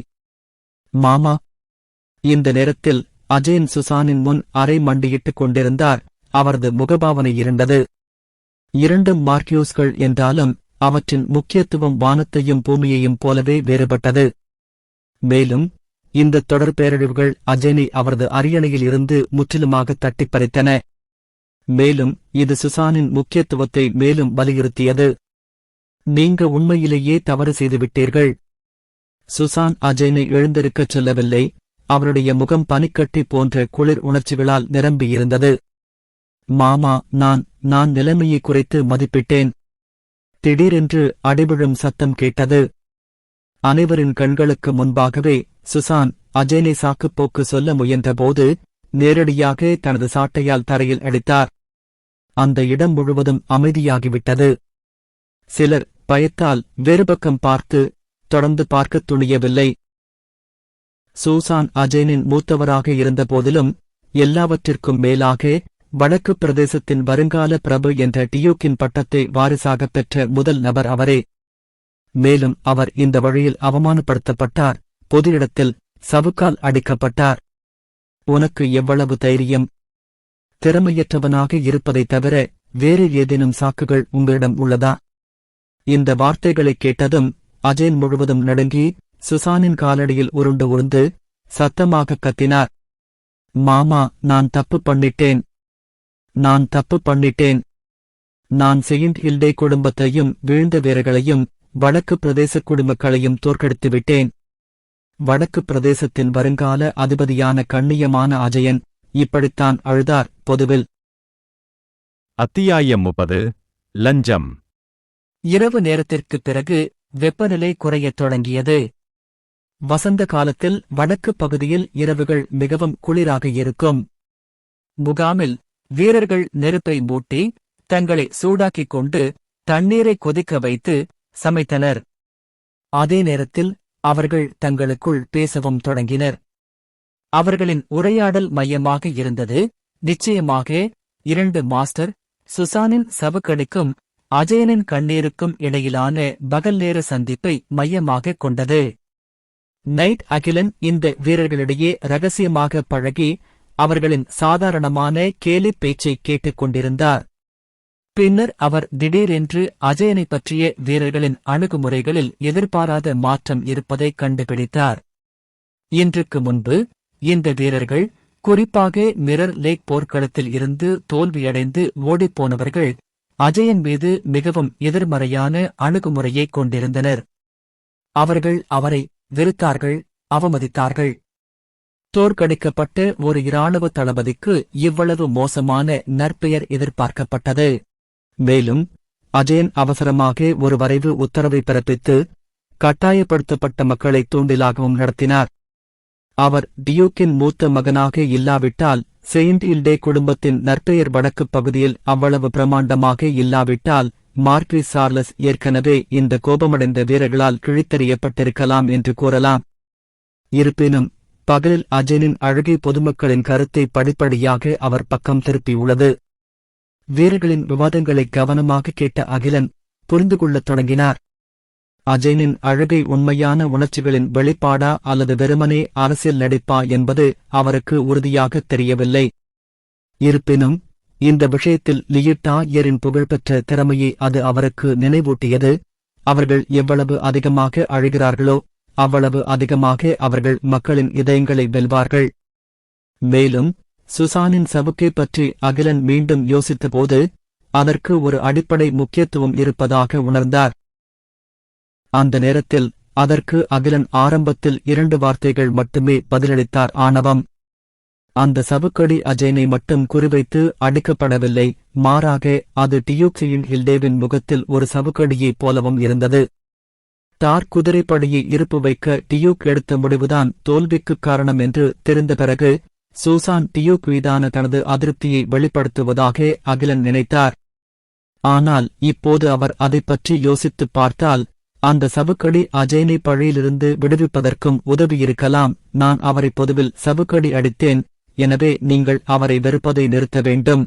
மாமா! இந்த நேரத்தில் அஜயன் சுசானின் முன் அரை மண்டியிட்டுக் கொண்டிருந்தார். அவரது முகபாவனை இருண்டது. 2 மார்க்யூஸ்கள் என்றாலும் அவற்றின் முக்கியத்துவம் வானத்தையும் பூமியையும் போலவே வேறுபட்டது. மேலும் இந்த தொடர் பேரழிவுகள் அஜயனை அவரது அரியணையில் இருந்து முற்றிலுமாக தட்டிப் பறித்தன. மேலும் இது சுசானின் முக்கியத்துவத்தை மேலும் வலியுறுத்தியது. நீங்க உண்மையிலேயே தவறு செய்துவிட்டீர்கள். சுசான் அஜயனை எழுந்திருக்கச் சொல்லவில்லை. அவருடைய முகம் பனிக்கட்டி போன்ற குளிர் உணர்ச்சிகளால் நிரம்பியிருந்தது. மாமா, நான் நிலைமையை குறைத்து மதிப்பிட்டேன். திடீரென்று அடிவிழும் சத்தம் கேட்டது. அனைவரின் கண்களுக்கு முன்பாகவே சுசான் அஜயனை சாக்குப்போக்கு சொல்ல முயன்றபோது நேரடியாக தனது சாட்டையால் தரையில் அடித்தார். அந்த இடம் முழுவதும் அமைதியாகிவிட்டது. சிலர் பயத்தால் வேறுபக்கம் பார்த்து தொடர்ந்து பார்க்கத் துணியவில்லை. சூசான் அஜயனின் மூத்தவராக இருந்த போதிலும் எல்லாவற்றிற்கும் மேலாக வடக்கு பிரதேசத்தின் வருங்கால பிரபு என்ற டியூக்கின் பட்டத்தை வாரிசாகப் பெற்ற முதல் நபர் அவரே. மேலும் அவர் இந்த வழியில் அவமானப்படுத்தப்பட்டார், பொது இடத்தில் சவுக்கால் அடிக்கப்பட்டார். உனக்கு எவ்வளவு தைரியம்? திறமையற்றவனாக இருப்பதைத் தவிர வேறு ஏதேனும் சாக்குகள் உங்களிடம் உள்ளதா? இந்த வார்த்தைகளைக் கேட்டதும் அஜயன் முழுவதும் நடுங்கி சுசானின் காலடியில் உருண்டு உருந்து சத்தமாகக் கத்தினார். மாமா, நான் தப்பு பண்ணிட்டேன். நான் செயின்ட் ஹில்டே குடும்பத்தையும் வீழ்ந்த வீரர்களையும் வடக்கு பிரதேச குடிமக்களையும் தோற்கடித்துவிட்டேன். வடக்கு பிரதேசத்தின் வருங்கால அதிபதியான கண்ணியமான அஜயன் இப்படித்தான் அழுதார் பொதுவில். அத்தியாயம் 30. லஞ்சம். இரவு நேரத்திற்குப் பிறகு வெப்பநிலை குறையத் தொடங்கியது. வசந்த காலத்தில் வடக்கு பகுதியில் இரவுகள் மிகவும் குளிராக இருக்கும். முகாமில் வீரர்கள் நெருப்பை மூட்டி தங்களை சூடாக்கிக் கொண்டு தண்ணீரை கொதிக்க வைத்து சமைத்தனர். அதே நேரத்தில் அவர்கள் தங்களுக்குள் பேசவும் தொடங்கினர். அவர்களின் உரையாடல் மையமாக இருந்தது நிச்சயமாக 2 மாஸ்டர் சுசானின் சவுக்கடிக்கும் அஜயனின் கண்ணீருக்கும் இடையிலான பகல் நேர சந்திப்பை மையமாகக் கொண்டது. நைட் அகிலன் இந்த வீரர்களிடையே ரகசியமாக பழகி அவர்களின் சாதாரணமான கேலிப் பேச்சைக் கேட்டுக் கொண்டிருந்தார். பின்னர் அவர் திடீரென்று அஜயனைப் பற்றிய வீரர்களின் அணுகுமுறைகளில் எதிர்பாராத மாற்றம் இருப்பதைக் கண்டுபிடித்தார். இன்றுக்கு முன்பு இந்த வீரர்கள், குறிப்பாக மிரர் லேக் போர்க்களத்தில் இருந்து தோல்வியடைந்து ஓடிப்போனவர்கள், அஜயன் மீது மிகவும் எதிர்மறையான அணுகுமுறையைக் கொண்டிருந்தனர். அவர்கள் அவரை வெறுத்தார்கள், அவமதித்தார்கள். தோற்கடிக்கப்பட்ட ஒரு இராணுவ தளபதிக்கு இவ்வளவு மோசமான நற்பெயர் எதிர்பார்க்கப்பட்டது. மேலும் அஜயன் அவசரமாக ஒரு வரைவு உத்தரவை பிறப்பித்து கட்டாயப்படுத்தப்பட்ட மக்களை தூண்டிலாகவும் நடத்தினார். அவர் டியூக்கின் மூத்த மகனாக இல்லாவிட்டால், செயின்ட் ஹில்டே குடும்பத்தின் நற்பெயர் வடக்குப் பகுதியில் அவ்வளவு பிரமாண்டமாக இல்லாவிட்டால், மார்க்விஸ் சார்லஸ் ஏற்கனவே இந்த கோபமடைந்த வீரர்களால் கிழித்தெறியப்பட்டிருக்கலாம் என்று கூறலாம். இருப்பினும் பகலில் அஜயனின் அழகை பொதுமக்களின் கருத்தை படிப்படியாக அவர் பக்கம் திருப்பியுள்ளது. வீரர்களின் விவாதங்களை கவனமாக கேட்ட அகிலன் புரிந்து கொள்ளத் தொடங்கினார். அஜயனின் அழகை உண்மையான உணர்ச்சிகளின் வெளிப்பாடா அல்லது வெறுமனே அரசியல் நடிப்பா என்பது அவருக்கு உறுதியாகத் தெரியவில்லை. இருப்பினும் இந்த விஷயத்தில் லியிட்டாயரின் புகழ்பெற்ற திறமையை அது அவருக்கு நினைவூட்டியது. அவர்கள் எவ்வளவு அதிகமாக அழுகிறார்களோ அவ்வளவு அதிகமாக அவர்கள் மக்களின் இதயங்களை வெல்வார்கள். மேலும் சுசானின் சவுக்கை பற்றி அகிலன் மீண்டும் யோசித்தபோது அதற்கு ஒரு அடிப்படை முக்கியத்துவம் இருப்பதாக உணர்ந்தார். அந்த நேரத்தில் அதற்கு அகிலன் ஆரம்பத்தில் 2 வார்த்தைகள் மட்டுமே பதிலளித்தார்: ஆணவம். அந்த சவுக்கடி அஜயனை மட்டும் குறிவைத்து அடிக்கப்படவில்லை, மாறாக அது டியூக்ஸியின் ஹில்டேவின் முகத்தில் ஒரு சவுக்கடியைப் போலவும் இருந்தது. தார் குதிரைப்படையை இருப்பு வைக்க டியூக் எடுத்த முடிவுதான் தோல்விக்குக் காரணம் என்று தெரிந்த பிறகு சூசான் டியூக் மீதான தனது அதிருப்தியை வெளிப்படுத்துவதாக அகிலன் நினைத்தார். ஆனால் இப்போது அவர் அதைப் பற்றி யோசித்துப் பார்த்தால், அந்த சவுக்கடி அஜயனை பழியிலிருந்து விடுவிப்பதற்கும் உதவியிருக்கலாம். நான் அவரை பொதுவில் சவுக்கடி அடித்தேன், எனவே நீங்கள் அவரை வெறுப்பதை நிறுத்த வேண்டும்.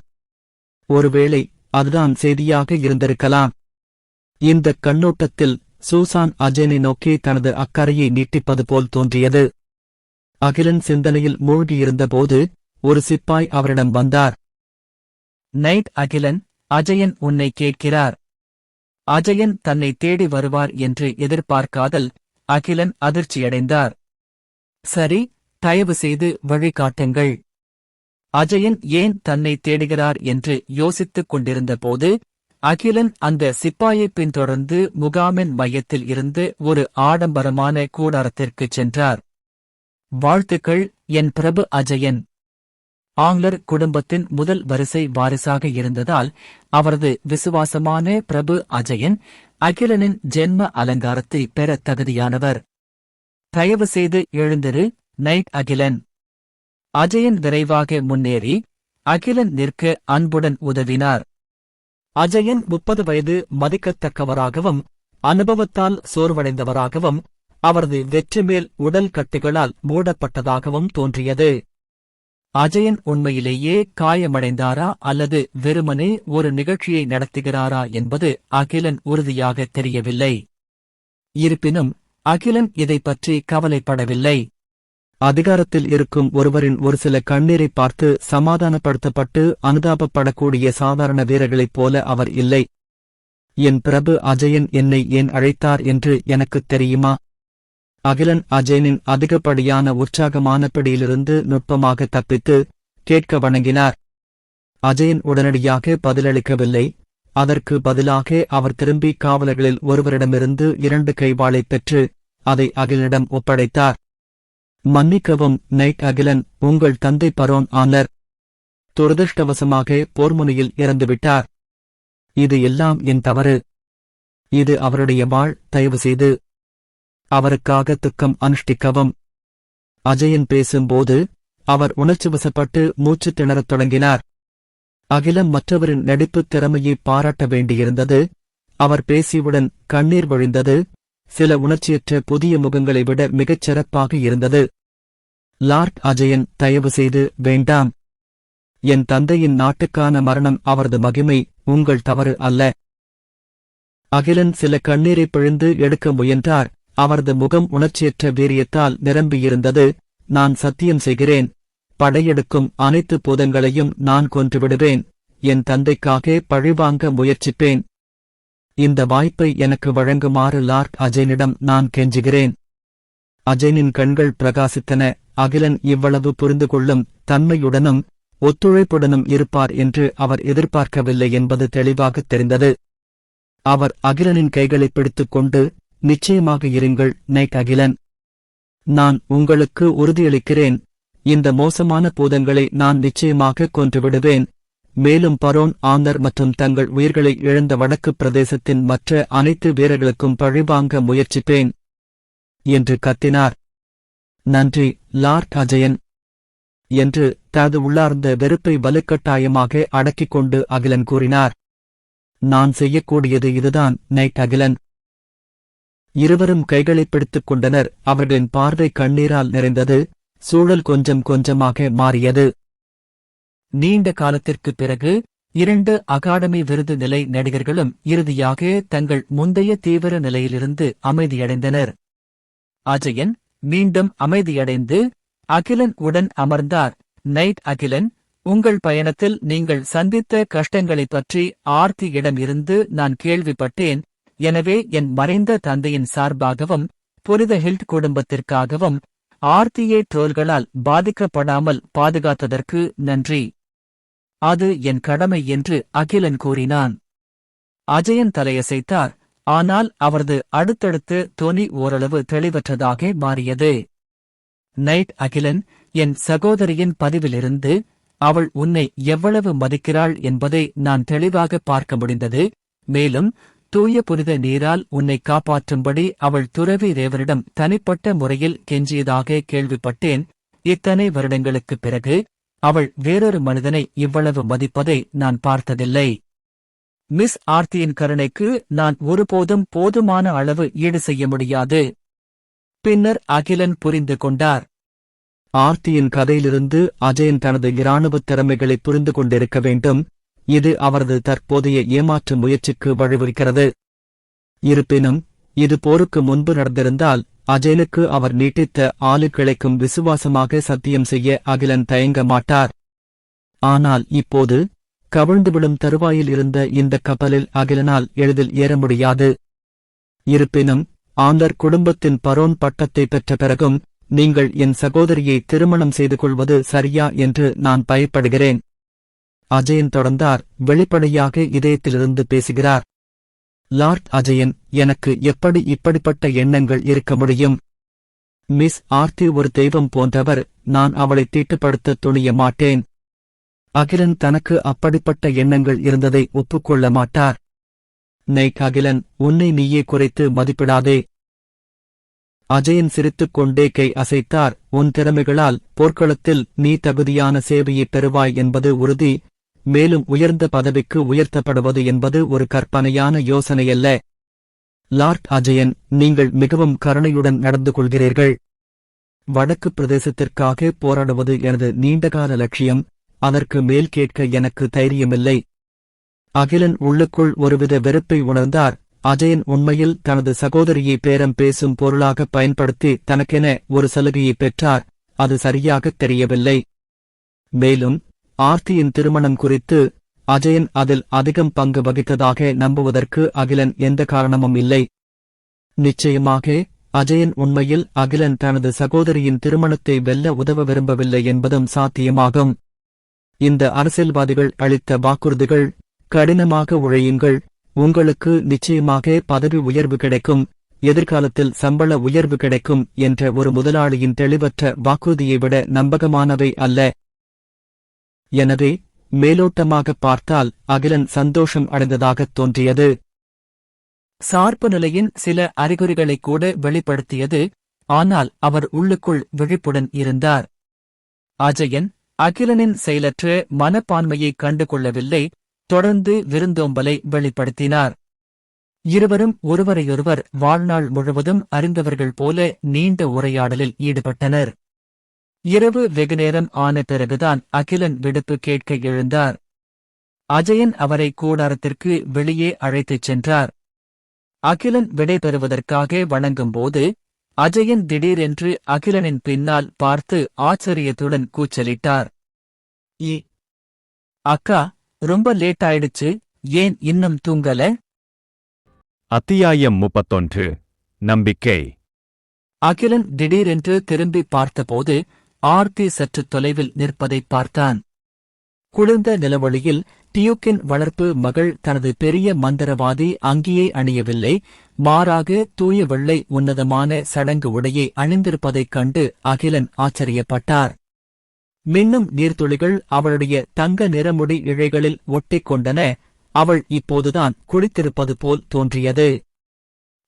ஒருவேளை அதுதான் செய்தியாக இருந்திருக்கலாம். இந்தக் கண்ணோட்டத்தில் சூசான் அஜயனை நோக்கி தனது அக்கறையை நீட்டிப்பது போல் தோன்றியது. அகிலன் சிந்தனையில் மூழ்கியிருந்தபோது ஒரு சிப்பாய் அவரிடம் வந்தார். நைட் அகிலன், அஜயன் உன்னை கேட்கிறார். அஜயன் தன்னை தேடி வருவார் என்று எதிர்பார்க்காதல் அகிலன் அதிர்ச்சியடைந்தார். சரி, தயவு செய்து வழிகாட்டுங்கள். அஜயன் ஏன் தன்னை தேடுகிறார் என்று யோசித்துக் கொண்டிருந்தபோது அகிலன் அந்த சிப்பாயை பின்தொடர்ந்து முகாமின் மையத்தில் இருந்து ஒரு ஆடம்பரமான கூடாரத்திற்குச் சென்றார். வாழ்த்துக்கள், என் பிரபு அஜயன். ஆங்லர் குடும்பத்தின் முதல் வரிசை வாரிசாக இருந்ததால் அவரது விசுவாசமான பிரபு அஜயன் அகிலனின் ஜென்ம அலங்காரத்தை பெற தகுதியானவர். தயவு செய்து எழுந்திரு, நைட் அகிலன். அஜயன் விரைவாக முன்னேறி அகிலன் நிற்க அன்புடன் உதவினார். அஜயன் 30 வயது, மதிக்கத்தக்கவராகவும் அனுபவத்தால் சோர்வடைந்தவராகவும் அவரது வெற்றிமேல் உடல் கட்டிகளால் மூடப்பட்டதாகவும் தோன்றியது. அஜயன் உண்மையிலேயே காயமடைந்தாரா அல்லது வெறுமனே ஒரு நிகழ்ச்சியை நடத்துகிறாரா என்பது அகிலன் உறுதியாக தெரியவில்லை. இருப்பினும் அகிலன் இதைப் பற்றி கவலைப்படவில்லை. அதிகாரத்தில் இருக்கும் ஒருவரின் ஒரு சில கண்ணீரை பார்த்து சமாதானப்படுத்தப்பட்டு அனுதாபப்படக்கூடிய சாதாரண வீரர்களைப் போல அவர் இல்லை. என் பிரபு அஜயன் என்னை ஏன் அழைத்தார் என்று எனக்குத் தெரியுமா? அகிலன் அஜயனின் அதிகப்படியான உற்சாகமான பிடியிலிருந்து நுட்பமாக தப்பித்து கேட்க வணங்கினார். அஜயன் உடனடியாக பதிலளிக்கவில்லை. அதற்கு பதிலாக அவர் திரும்பி காவலர்களில் ஒருவரிடமிருந்து 2 கைவாளைப் பெற்று அதை அகிலனிடம் ஒப்படைத்தார். மன்னிக்கவும் நைட் அகிலன், உங்கள் தந்தை பரோன் ஆனர் துரதிருஷ்டவசமாக போர்முனையில் இறந்துவிட்டார். இது எல்லாம் என் தவறு. இது அவருடைய வாழ். தயவு செய்து அவருக்காக துக்கம் அனுஷ்டிக்கவும். அஜயன் பேசும்போது அவர் உணர்ச்சிவசப்பட்டு மூச்சு திணறத் தொடங்கினார். அகிலம் மற்றவரின் நடிப்புத் திறமையை பாராட்ட வேண்டியிருந்தது. அவர் பேசியவுடன் கண்ணீர் வழிந்தது. சில உணர்ச்சியற்ற புதிய முகங்களை விட மிகச் சிறப்பாக இருந்தது. லார்ட் அஜயன், தயவு செய்து வேண்டாம். என் தந்தையின் நாட்டுக்கான மரணம் அவரது மகிமை, உங்கள் தவறு அல்ல. அகிலன் சில கண்ணீரை பிழிந்து எடுக்க முயன்றார். அவரது முகம் உணர்ச்சியற்ற வீரியத்தால் நிரம்பியிருந்தது. நான் சத்தியம் செய்கிறேன், படையெடுக்கும் அனைத்து பூதங்களையும் நான் கொன்றுவிடுவேன். என் தந்தைக்காக பழிவாங்க முயற்சிப்பேன். இந்த வாய்ப்பை எனக்கு வழங்குமாறு லார்ட் அஜயனிடம் நான் கெஞ்சுகிறேன். அஜயனின் கண்கள் பிரகாசித்தன. அகிலன் இவ்வளவு புரிந்து கொள்ளும் தன்மையுடனும் ஒத்துழைப்புடனும் இருப்பார் என்று அவர் எதிர்பார்க்கவில்லை என்பது தெளிவாகத் தெரிந்தது. அவர் அகிலனின் கைகளைப் பிடித்துக் கொண்டு, நிச்சயமாக இருங்கள் நைட் அகிலன். நான் உங்களுக்கு உறுதியளிக்கிறேன், இந்த மோசமான பூதங்களை நான் நிச்சயமாக கொன்றுவிடுவேன். மேலும் பரோன் ஆனர் மற்றும் தங்கள் உயிர்களை இழந்த வடக்கு பிரதேசத்தின் மற்ற அனைத்து வீரர்களுக்கும் பழிவாங்க முயற்சிப்பேன் என்று கத்தினார். நன்றி லார்ட் அஜயன் என்று தனது உள்ளார்ந்த வெறுப்பை வலுக்கட்டாயமாக அடக்கிக் கொண்டு அகிலன் கூறினார். நான் செய்யக்கூடியது இதுதான் நைட் அகிலன். இருவரும் கைகளைப் பிடித்துக் கொண்டனர். அவர்களின் பார்வை கண்ணீரால் நிறைந்தது. சூழல் கொஞ்சம் கொஞ்சமாக மாறியது. நீண்ட காலத்திற்குப் பிறகு 2 அகாடமி விருது நிலை நடிகர்களும் இறுதியாக தங்கள் முந்தைய தீவிர நிலையிலிருந்து அமைதியடைந்தனர். அஜயன் மீண்டும் அமைதியடைந்து அகிலன் உடன் அமர்ந்தார். நைட் அகிலன், உங்கள் பயணத்தில் நீங்கள் சந்தித்த கஷ்டங்களைப் பற்றி ஆர்த்தியிடம் இருந்து நான் கேள்விப்பட்டேன். எனவே என் மறைந்த தந்தையின் சார்பாகவும் புனித ஹில்ட் குடும்பத்திற்காகவும் ஆர்த்தியே ட்ரோல்களால் பாதிக்கப்படாமல் பாதுகாத்ததற்கு நன்றி. அது என் கடமை என்று அகிலன் கூறினான். அஜயன் தலையசைத்தார். ஆனால் அவரது அடுத்தடுத்து தொனி ஓரளவு தெளிவற்றதாக மாறியது. நைட் அகிலன், என் சகோதரியின் பதிவிலிருந்து அவள் உன்னை எவ்வளவு மதிக்கிறாள் என்பதை நான் தெளிவாக பார்க்க முடிந்தது. மேலும் தூய புனித நீரால் உன்னை காப்பாற்றும்படி அவள் துறவி தேவரிடம் தனிப்பட்ட முறையில் கெஞ்சியதாக கேள்விப்பட்டேன். இத்தனை வருடங்களுக்குப் பிறகு அவள் வேறொரு மனிதனை இவ்வளவு மதிப்பதை நான் பார்த்ததில்லை. மிஸ் ஆர்த்தியின் கருணைக்கு நான் ஒருபோதும் போதுமான அளவு ஈடு செய்ய முடியாது. பின்னர் அகிலன் புரிந்து கொண்டார். ஆர்த்தியின் கதையிலிருந்து அஜயன் தனது இராணுவத் திறமைகளை புரிந்து கொண்டிருக்க வேண்டும். இது அவரது தற்போதைய ஏமாற்று முயற்சிக்கு வழிவகுக்கிறது. இருப்பினும் இது போருக்கு முன்பு நடந்திருந்தால் அஜயனுக்கு அவர் நீட்டித்த ஆளுக்கிழைக்கும் விசுவாசமாக சத்தியம் செய்ய அகிலன் தயங்க மாட்டார். ஆனால் இப்போது கவிழ்ந்து விடும் தருவாயில் இருந்த இந்த கப்பலில் அகிலனால் எளிதில் ஏற முடியாது. இருப்பினும் ஆந்தர் குடும்பத்தின் பரோன் பட்டத்தை பெற்ற பிறகும் நீங்கள் என் சகோதரியை திருமணம் செய்து கொள்வது சரியா என்று நான் பயப்படுகிறேன். அஜயன் தொடர்ந்தார். வெளிப்படையாக இதயத்திலிருந்து பேசுகிறார். லார்ட் அஜயன், எனக்கு எப்படி இப்படிப்பட்ட எண்ணங்கள் இருக்க முடியும்? மிஸ் ஆர்த்தி ஒரு தெய்வம் போன்றவர். நான் அவளை தீட்டுப்படுத்த துணிய மாட்டேன். அகிலன் தனக்கு அப்படிப்பட்ட எண்ணங்கள் இருந்ததை ஒப்புக்கொள்ள மாட்டார். நைட் அகிலன், உன்னை நீயே குறைத்து மதிப்பிடாதே. அஜயன் சிரித்துக் கொண்டே கை அசைத்தார். உன் திறமைகளால் போர்க்களத்தில் நீ தகுதியான சேவையைப் பெறுவாய் என்பது உறுதி. மேலும் உயர்ந்த பதவிக்கு உயர்த்தப்படுவது என்பது ஒரு கற்பனையான யோசனையல்ல. லார்ட் அஜயன், நீங்கள் மிகவும் கருணையுடன் நடந்து கொள்கிறீர்கள். வடக்கு பிரதேசத்திற்காக போராடுவது எனது நீண்டகால லட்சியம். அதற்கு மேல் கேட்க எனக்கு தைரியமில்லை. அகிலன் உள்ளுக்குள் ஒருவித வெறுப்பை உணர்ந்தார். அஜயன் உண்மையில் தனது சகோதரியை பேரம் பேசும் பொருளாக பயன்படுத்தி தனக்கென ஒரு சலுகையை பெற்றார். அது சரியாகத் தெரியவில்லை. மேலும் ஆர்த்தியின் திருமணம் குறித்து அஜயன் அதில் அதிகம் பங்கு வகித்ததாக நம்புவதற்கு அகிலன் எந்த காரணமும் இல்லை. நிச்சயமாக அஜயன் உண்மையில் அகிலன் தனது சகோதரியின் திருமணத்தை வெல்ல உதவ விரும்பவில்லை என்பதும் சாத்தியமாகும். இந்த அரசியல்வாதிகள் அளித்த வாக்குறுதிகள், கடினமாக உழையுங்கள், உங்களுக்கு நிச்சயமாக பதவி உயர்வு கிடைக்கும், எதிர்காலத்தில் சம்பள உயர்வு கிடைக்கும் என்ற ஒரு முதலாளியின் தெளிவற்ற வாக்குறுதியை விட நம்பகமானவை அல்ல. எனவே மேலோட்டமாக பார்த்தால் அகிலன் சந்தோஷம் அடைந்ததாகத் தோன்றியது. சார்பு நிலையின் சில அறிகுறிகளை கூட வெளிப்படுத்தியது. ஆனால் அவர் உள்ளுக்குள் விழிப்புடன் இருந்தார். அஜயன் அகிலனின் செயலற்ற மனப்பான்மையை கண்டுகொள்ளவில்லை. தொடர்ந்து விருந்தோம்பலை வெளிப்படுத்தினார். இருவரும் ஒருவரையொருவர் வாழ்நாள் முழுவதும் அறிந்தவர்கள் போல நீண்ட உரையாடலில் ஈடுபட்டனர். இரவு வெகுநேரம் ஆன பிறகுதான் அகிலன் விடுப்பு கேட்க எழுந்தார். அஜயன் அவரை கூடாரத்திற்கு வெளியே அழைத்துச் சென்றார். அகிலன் விடை பெறுவதற்காக வணங்கும்போது அஜயன் திடீரென்று அகிலனின் பின்னால் பார்த்து ஆச்சரியத்துடன் கூச்சலிட்டார். அக்கா, ரொம்ப லேட் ஆயிடுச்சு, ஏன் இன்னும் தூங்கல? அத்தியாயம் 31 நம்பிக்கை. அகிலன் திடீரென்று திரும்பி பார்த்தபோது ஆர்த்தி சற்று தொலைவில் நிற்பதைப் பார்த்தான். குளிர்ந்த நிலவொளியில் டியூக்கின் வளர்ப்பு மகள் தனது பெரிய மந்திரவாதி அங்கியை அணியவில்லை, மாறாக தூய வெள்ளை உன்னதமான சடங்கு உடையை அணிந்திருப்பதைக் கண்டு அகிலன் ஆச்சரியப்பட்டார். மின்னும் நீர்த்துளிகள் அவளுடைய தங்க நிறமுடி இழைகளில் ஒட்டிக் கொண்டன. அவள் இப்போதுதான் குளித்திருப்பது போல் தோன்றியது.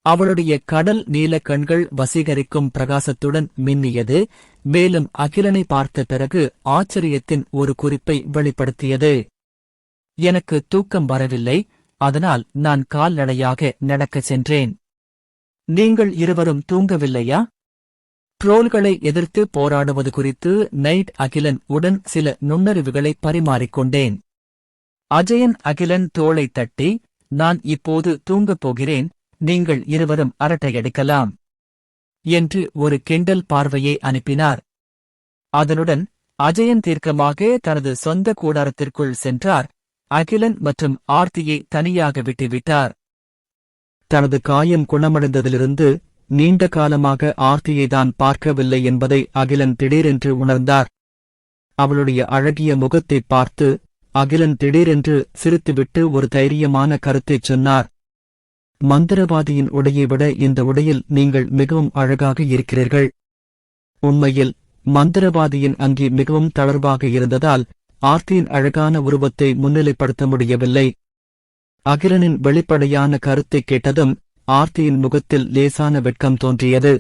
அவளுடைய கடல் நீல கண்கள் வசீகரிக்கும் பிரகாசத்துடன் மின்னியது. மேலும் அகிலனை பார்த்த பிறகு ஆச்சரியத்தின் ஒரு குறிப்பை வெளிப்படுத்தியது. எனக்கு தூக்கம் வரவில்லை, அதனால் நான் கால்நடையாக நடக்கச் சென்றேன். நீங்கள் இருவரும் தூங்கவில்லையா? ட்ரோல்களை எதிர்த்து போராடுவது குறித்து நைட் அகிலன் உடன் சில நுண்ணறிவுகளை பரிமாறிக்கொண்டேன். அஜயன் அகிலன் தோளை தட்டி, நான் இப்போது தூங்கப் போகிறேன், நீங்கள் இருவரும் அரட்டையடிக்கலாம் என்று ஒரு கிண்டல் பார்வையை அனுப்பினார். அதனுடன் அஜயன் தீர்க்கமாக தனது சொந்த கூடாரத்திற்குள் சென்றார். அகிலன் மற்றும் ஆர்த்தியை தனியாக விட்டுவிட்டார். தனது காயம் குணமடைந்ததிலிருந்து நீண்ட காலமாக ஆர்த்தியை தான் பார்க்கவில்லை என்பதை அகிலன் திடீரென்று உணர்ந்தார். அவளுடைய அழகிய முகத்தைப் பார்த்து அகிலன் திடீரென்று சிரித்துவிட்டு ஒரு தைரியமான கருத்தைச் சொன்னார். மந்திரவாதியின் உடையை விட இந்த உடையில் நீங்கள் மிகவும் அழகாக இருக்கிறீர்கள். உண்மையில் மந்திரவாதியின் அங்கி மிகவும் தளர்வாக இருந்ததால் ஆர்த்தியின் அழகான உருவத்தை முன்னிலைப்படுத்த முடியவில்லை. அகிலனின் வெளிப்படையான கருத்தைக் கேட்டதும் ஆர்த்தியின் முகத்தில் லேசான வெட்கம் தோன்றியது.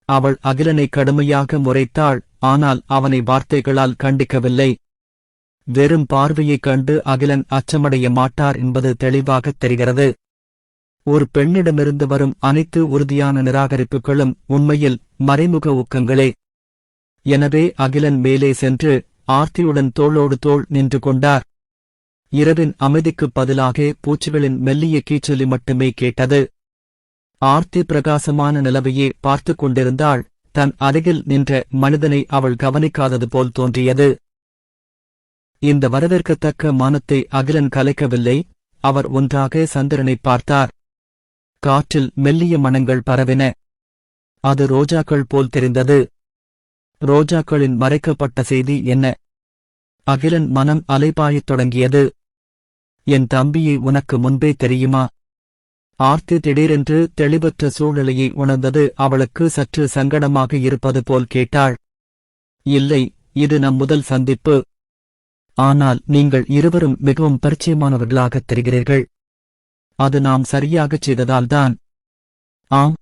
அவள் அகிலனை கடுமையாக முறைத்தாள், ஆனால் அவனை வார்த்தைகளால் கண்டிக்கவில்லை. வெறும் பார்வையைக் கண்டு அகிலன் அச்சமடைய மாட்டார் என்பது தெளிவாகத் தெரிகிறது. ஒரு பெண்ணிடமிருந்து வரும் அனைத்து உறுதியான நிராகரிப்புகளும் உண்மையில் மறைமுக ஊக்கங்களே. எனவே அகிலன் மேலே சென்று ஆர்த்தியுடன் தோளோடு தோள் நின்று கொண்டார். இரவின் அமைதிக்குப் பதிலாக பூச்சிகளின் மெல்லிய கீச்சொலி மட்டுமே கேட்டது. ஆர்த்தி பிரகாசமான நிலவையே பார்த்துக் கொண்டிருந்தாள். தன் அருகில் நின்ற மனிதனை அவள் கவனிக்காதது போல் தோன்றியது. இந்த வரவேற்கத்தக்க மானத்தை அகிலன் கலைக்கவில்லை. அவர் ஒன்றாக சந்திரனைப் பார்த்தார். காற்றில் மெல்லிய மணங்கள் பரவின. அது ரோஜாக்கள் போல் தெரிந்தது. ரோஜாக்களின் மறைக்கப்பட்ட செய்தி என்ன? அகிலன் மனம் அலைபாயத் தொடங்கியது. என் தம்பியை உனக்கு முன்பே தெரியுமா? ஆர்த்தி திடீரென்று தெளிவற்ற சூழ்நிலையை உணர்ந்தது. அவளுக்கு சற்று சங்கடமாக இருப்பது போல் கேட்டாள். இல்லை, இது நம் முதல் சந்திப்பு. ஆனால் நீங்கள் இருவரும் மிகவும் பரிச்சயமானவர்களாகத் தெரிகிறீர்கள். அது நாம் சரியாகச் செய்ததால்தான். ஆம்.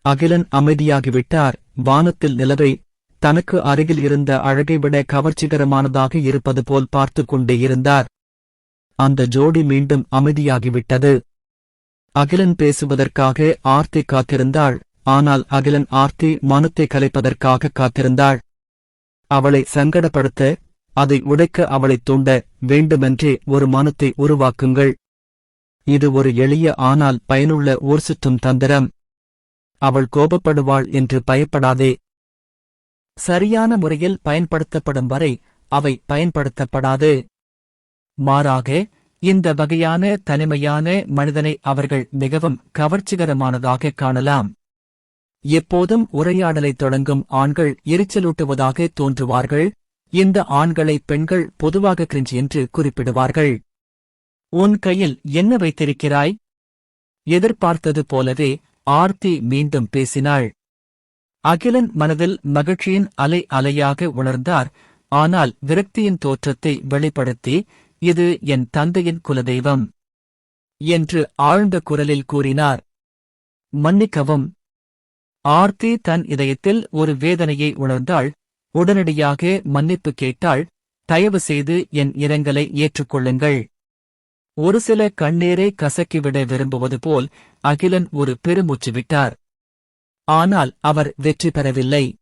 அகிலன் அமைதியாகிவிட்டார். வானத்தில் நிலவை தனக்கு அருகில் இருந்த அழகை விட கவர்ச்சிகரமானதாக இருப்பது போல் பார்த்துக் கொண்டே இருந்தார். அந்த ஜோடி மீண்டும் அமைதியாகிவிட்டது. அகிலன் பேசுவதற்காக ஆர்த்தி காத்திருந்தாள். ஆனால் அகிலன் ஆர்த்தி மனத்தை கலைப்பதற்காக காத்திருந்தாள். அவளை சங்கடப்படுத்த, அதை உடைக்க அவளைத் தூண்ட வேண்டுமென்றே ஒரு மனத்தை உருவாக்குங்கள். இது ஒரு எளிய ஆனால் பயனுள்ள ஊர்சுற்றும் தந்திரம். அவள் கோபப்படுவாள் என்று பயப்படாதே. சரியான முறையில் பயன்படுத்தப்படும் வரை அவை பயன்படுத்தப்படாது. மாறாக, இந்த வகையான தனிமையான மனிதனை அவர்கள் மிகவும் கவர்ச்சிகரமானதாக காணலாம். எப்போதும் உரையாடலைத் தொடங்கும் ஆண்கள் எரிச்சலூட்டுவதாக தோன்றுவார்கள். இந்த ஆண்களை பெண்கள் பொதுவாக கிரிஞ்ச் என்று குறிப்பிடுவார்கள். உன் கையில் என்ன வைத்திருக்கிறாய்? எதிர்பார்த்தது போலவே ஆர்த்தி மீண்டும் பேசினாள். அகிலன் மனதில் மகிழ்ச்சியின் அலை அலையாக உணர்ந்தார். ஆனால் விரக்தியின் தோற்றத்தை வெளிப்படுத்தி, இது என் தந்தையின் குலதெய்வம் என்று ஆழ்ந்த குரலில் கூறினார். மன்னிக்கவும். ஆர்த்தி தன் இதயத்தில் ஒரு வேதனையை உணர்ந்தாள். உடனடியாக மன்னிப்பு கேட்டாள். தயவு செய்து என் இரங்கலை ஏற்றுக்கொள்ளுங்கள். ஒரு சில கண்ணீரை கசக்கிவிட விரும்புவது போல் அகிலன் ஒரு பெருமூச்சு விட்டார். ஆனால் அவர் வெற்றி பெறவில்லை.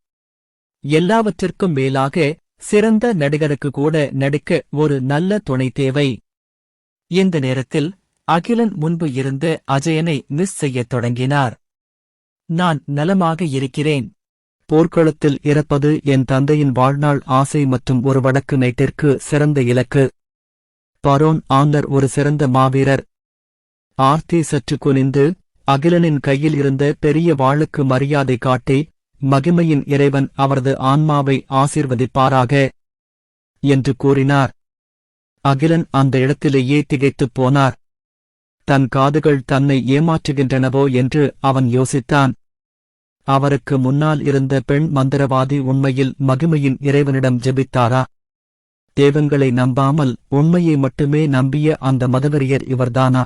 எல்லாவற்றிற்கும் மேலாக, சிறந்த நடிகருக்கு கூட நடிக்க ஒரு நல்ல துணை தேவை. இந்த நேரத்தில் அகிலன் முன்பு இருந்த அஜயனை மிஸ் செய்யத் தொடங்கினார். நான் நலமாக இருக்கிறேன். போர்க்களத்தில் இறப்பது என் தந்தையின் வாழ்நாள் ஆசை மற்றும் ஒரு வடக்கு நைட்டிற்கு சிறந்த இலக்கு. பரோன் ஆந்தர் ஒரு சிறந்த மாவீரர். ஆர்த்தி சற்று குனிந்து, அகிலனின் கையில் இருந்த பெரிய வாளுக்கு மரியாதை காட்டி, மகிமையின் இறைவன் அவரது ஆன்மாவை ஆசீர்வதிப்பாராக என்று கூறினார். அகிலன் அந்த இடத்திலேயே திகைத்துப் போனார். தன் காதுகள் தன்னை ஏமாற்றுகின்றனவோ என்று அவன் யோசித்தான். அவருக்கு முன்னால் இருந்த பெண் மந்திரவாதி உண்மையில் மகிமையின் இறைவனிடம் ஜெபித்தாரா? தெய்வங்களை நம்பாமல் உண்மையை மட்டுமே நம்பிய அந்த மதவெறியர் இவர்தானா?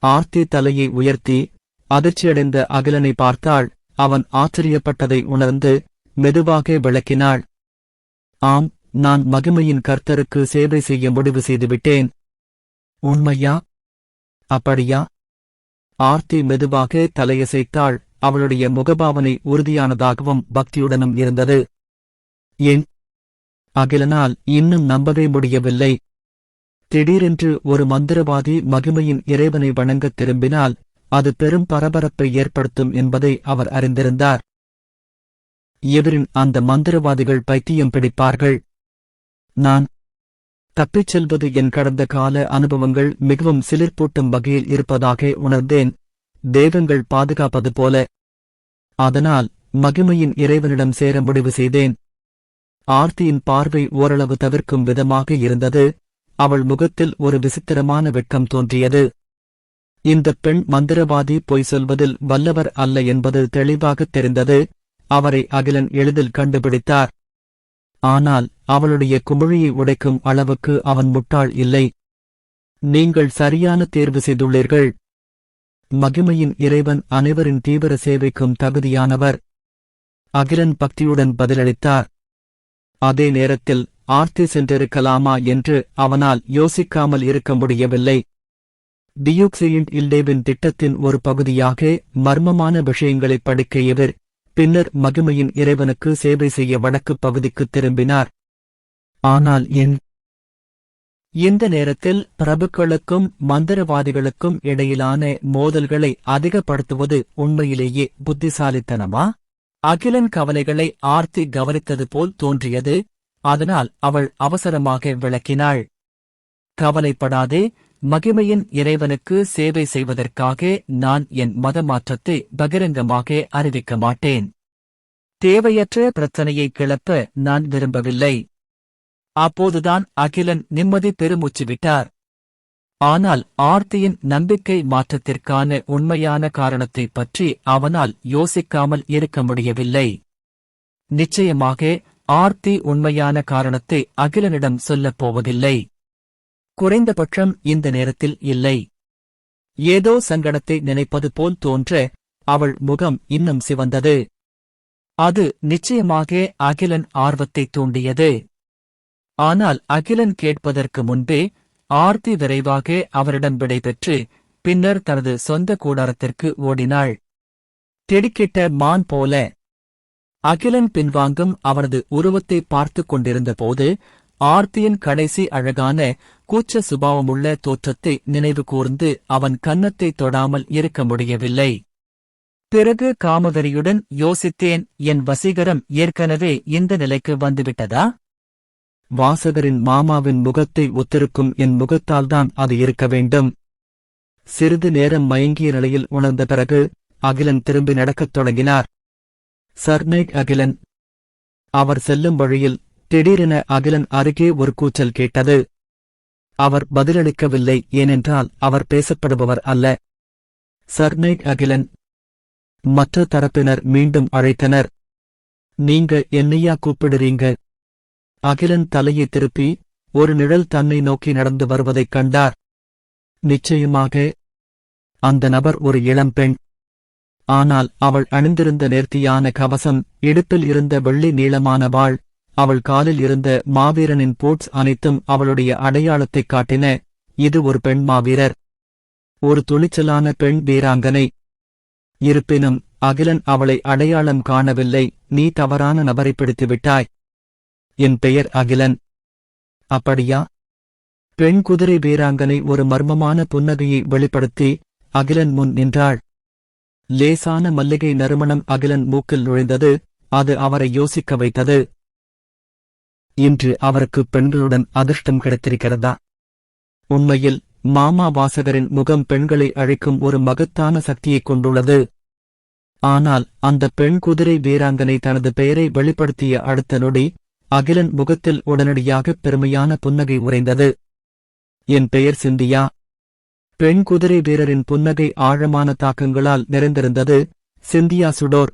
ஆர்த்தி தலையை உயர்த்தி அதிர்ச்சியடைந்த அகிலனை பார்த்தாள். அவன் ஆச்சரியப்பட்டதை உணர்ந்து மெதுவாக விளக்கினாள். ஆம், நான் மகிமையின் கர்த்தருக்கு சேவை செய்ய முடிவு செய்துவிட்டேன். உண்மையா? அப்படியா? ஆர்த்தி மெதுவாக தலையசைத்தாள். அவளுடைய முகபாவனை உறுதியானதாகவும் பக்தியுடனும் இருந்தது. ஏன்? அகிலனால் இன்னும் நம்பவே முடியவில்லை. திடீரென்று ஒரு மந்திரவாதி மகிமையின் இறைவனை வணங்கத் திரும்பினால் அது பெரும் பரபரப்பை ஏற்படுத்தும் என்பதை அவர் அறிந்திருந்தார். இவரின் அந்த மந்திரவாதிகள் பைத்தியம் பிடிப்பார்கள். நான் தப்பிச் செல்வது என் கடந்த கால அனுபவங்கள் மிகவும் சிலிர்ப்பூட்டும் வகையில் இருப்பதாக உணர்ந்தேன். தெய்வங்கள் பாதுகாப்பது போல. அதனால் மகிமையின் இறைவனிடம் சேர முடிவு செய்தேன். ஆர்த்தியின் பார்வை ஓரளவு தவிர்க்கும் விதமாக இருந்தது. அவள் முகத்தில் ஒரு விசித்திரமான வெட்கம் தோன்றியது. இந்த பெண் மந்திரவாதி பொய் சொல்வதில் வல்லவர் அல்ல என்பது தெளிவாகத் தெரிந்தது. அவரை அகிலன் எளிதில் கண்டுபிடித்தார். ஆனால் அவளுடைய குமிழியை உடைக்கும் அளவுக்கு அவன் முட்டாள் இல்லை. நீங்கள் சரியான தேர்வு செய்துள்ளீர்கள். மகிமையின் இறைவன் அனைவரின் தீவிர சேவைக்கும் தகுதியானவர். அகிலன் பக்தியுடன் பதிலளித்தார். அதே நேரத்தில் ஆர்த்தி சென்றிருக்கலாமா என்று அவனால் யோசிக்காமல் இருக்க முடியவில்லை. டியூக்ஸியின் இல்லேவின் திட்டத்தின் ஒரு பகுதியாக மர்மமான விஷயங்களைப் படிக்க இவர் பின்னர் மகிமையின் இறைவனுக்கு சேவை செய்ய வடக்குப் பகுதிக்குத் திரும்பினார். ஆனால் இந்த நேரத்தில் பிரபுக்களுக்கும் மந்திரவாதிகளுக்கும் இடையிலான மோதல்களை அதிகப்படுத்துவது உண்மையிலேயே புத்திசாலித்தனமா? அகிலன் கவலைகளை ஆர்த்தி கவனித்தது போல் தோன்றியது. அதனால் அவள் அவசரமாக விளக்கினாள். கவலைப்படாதே, மகிமையின் இறைவனுக்கு சேவை செய்வதற்காக நான் என் மதமாற்றத்தை பகிரங்கமாக அறிவிக்க மாட்டேன். தேவையற்ற பிரச்சனையை கிளப்ப நான் விரும்பவில்லை. அப்போதுதான் அகிலன் நிம்மதி பெருமூச்சு விட்டார். ஆனால் ஆர்த்தியின் நம்பிக்கை மாற்றத்திற்கான உண்மையான காரணத்தைப் பற்றி அவனால் யோசிக்காமல் இருக்க முடியவில்லை. நிச்சயமாக ஆர்த்தி உண்மையான காரணத்தை அகிலனிடம் சொல்லப் போவதில்லை. குறைந்தபட்சம் இந்த நேரத்தில் இல்லை. ஏதோ சங்கடத்தை நினைப்பது போல் தோன்ற அவள் முகம் இன்னும் சிவந்தது. அது நிச்சயமாக அகிலன் ஆர்வத்தை தூண்டியது. ஆனால் அகிலன் கேட்பதற்கு முன்பே ஆர்த்தி விரைவாக அவரிடம் விடைபெற்று பின்னர் தனது சொந்த கூடாரத்திற்கு ஓடினாள். திடுக்கிட்ட மான் போல. அகிலன் பின்வாங்கும் அவனது உருவத்தை பார்த்துக் கொண்டிருந்தபோது ஆர்த்தியின் கடைசி அழகான கூச்ச சுபாவமுள்ள தோற்றத்தை நினைவு கூர்ந்து அவன் கன்னத்தை தொடாமல் இருக்க முடியவில்லை. பிறகு காமவெறியுடன் யோசித்தேன், என் வசீகரம் ஏற்கனவே இந்த நிலைக்கு வந்துவிட்டதா? வாசகரின் மாமாவின் முகத்தை ஒத்திருக்கும் என் முகத்தால்தான் அது இருக்க வேண்டும். சிறிது நேரம் மயங்கிய நிலையில் உணர்ந்த பிறகு அகிலன் திரும்பி நடக்கத் தொடங்கினார். சர்நைட் அகிலன். அவர் செல்லும் வழியில் திடீரென அகிலன் அருகே ஒரு கூச்சல் கேட்டது. அவர் பதிலளிக்கவில்லை, ஏனென்றால் அவர் பேசப்படுபவர் அல்ல. சர்நைட் அகிலன். மற்ற தரப்பினர் மீண்டும் அழைத்தனர். நீங்க என்னையா கூப்பிடுறீங்க? அகிலன் தலையை திருப்பி ஒரு நிழல் தன்னை நோக்கி நடந்து வருவதைக் கண்டார். நிச்சயமாக அந்த நபர் ஒரு இளம்பெண். ஆனால் அவள் அணிந்திருந்த நேர்த்தியான கவசம், இடுப்பில் இருந்த வெள்ளி நீளமான வாள், அவள் காலில் இருந்த மாவீரனின் பூட்ஸ் அனைத்தும் அவளுடைய அடையாளத்தைக் காட்டின. இது ஒரு பெண் மாவீரர், ஒரு துணிச்சலான பெண் வீராங்கனை. இருப்பினும் அகிலன் அவளை அடையாளம் காணவில்லை. நீ தவறான நபரை பிடித்துவிட்டாய். என் பெயர் அகிலன். அப்படியா? பெண் குதிரை வீராங்கனை ஒரு மர்மமான புன்னகையை வெளிப்படுத்தி அகிலன் முன் நின்றாள். லேசான மல்லிகை நறுமணம் அகிலன் மூக்கில் நுழைந்தது. அது அவரை யோசிக்க வைத்தது. இன்று அவருக்கு பெண்களுடன் அதிர்ஷ்டம் கிடைத்திருக்கிறதா? உண்மையில் மாமா வாசகரின் முகம் பெண்களை அழைக்கும் ஒரு மகத்தான சக்தியைக் கொண்டுள்ளது. ஆனால் அந்த பெண் குதிரை வீராங்கனை தனது பெயரை வெளிப்படுத்திய அடுத்த நொடி அகிலன் முகத்தில் உடனடியாக பெருமையான புன்னகை உறைந்தது. என் பெயர் சிந்தியா. பெண் குதிரை வீரரின் புன்னகை ஆழமான தாக்கங்களால் நிறைந்திருந்தது. சிந்தியா சுடோர்.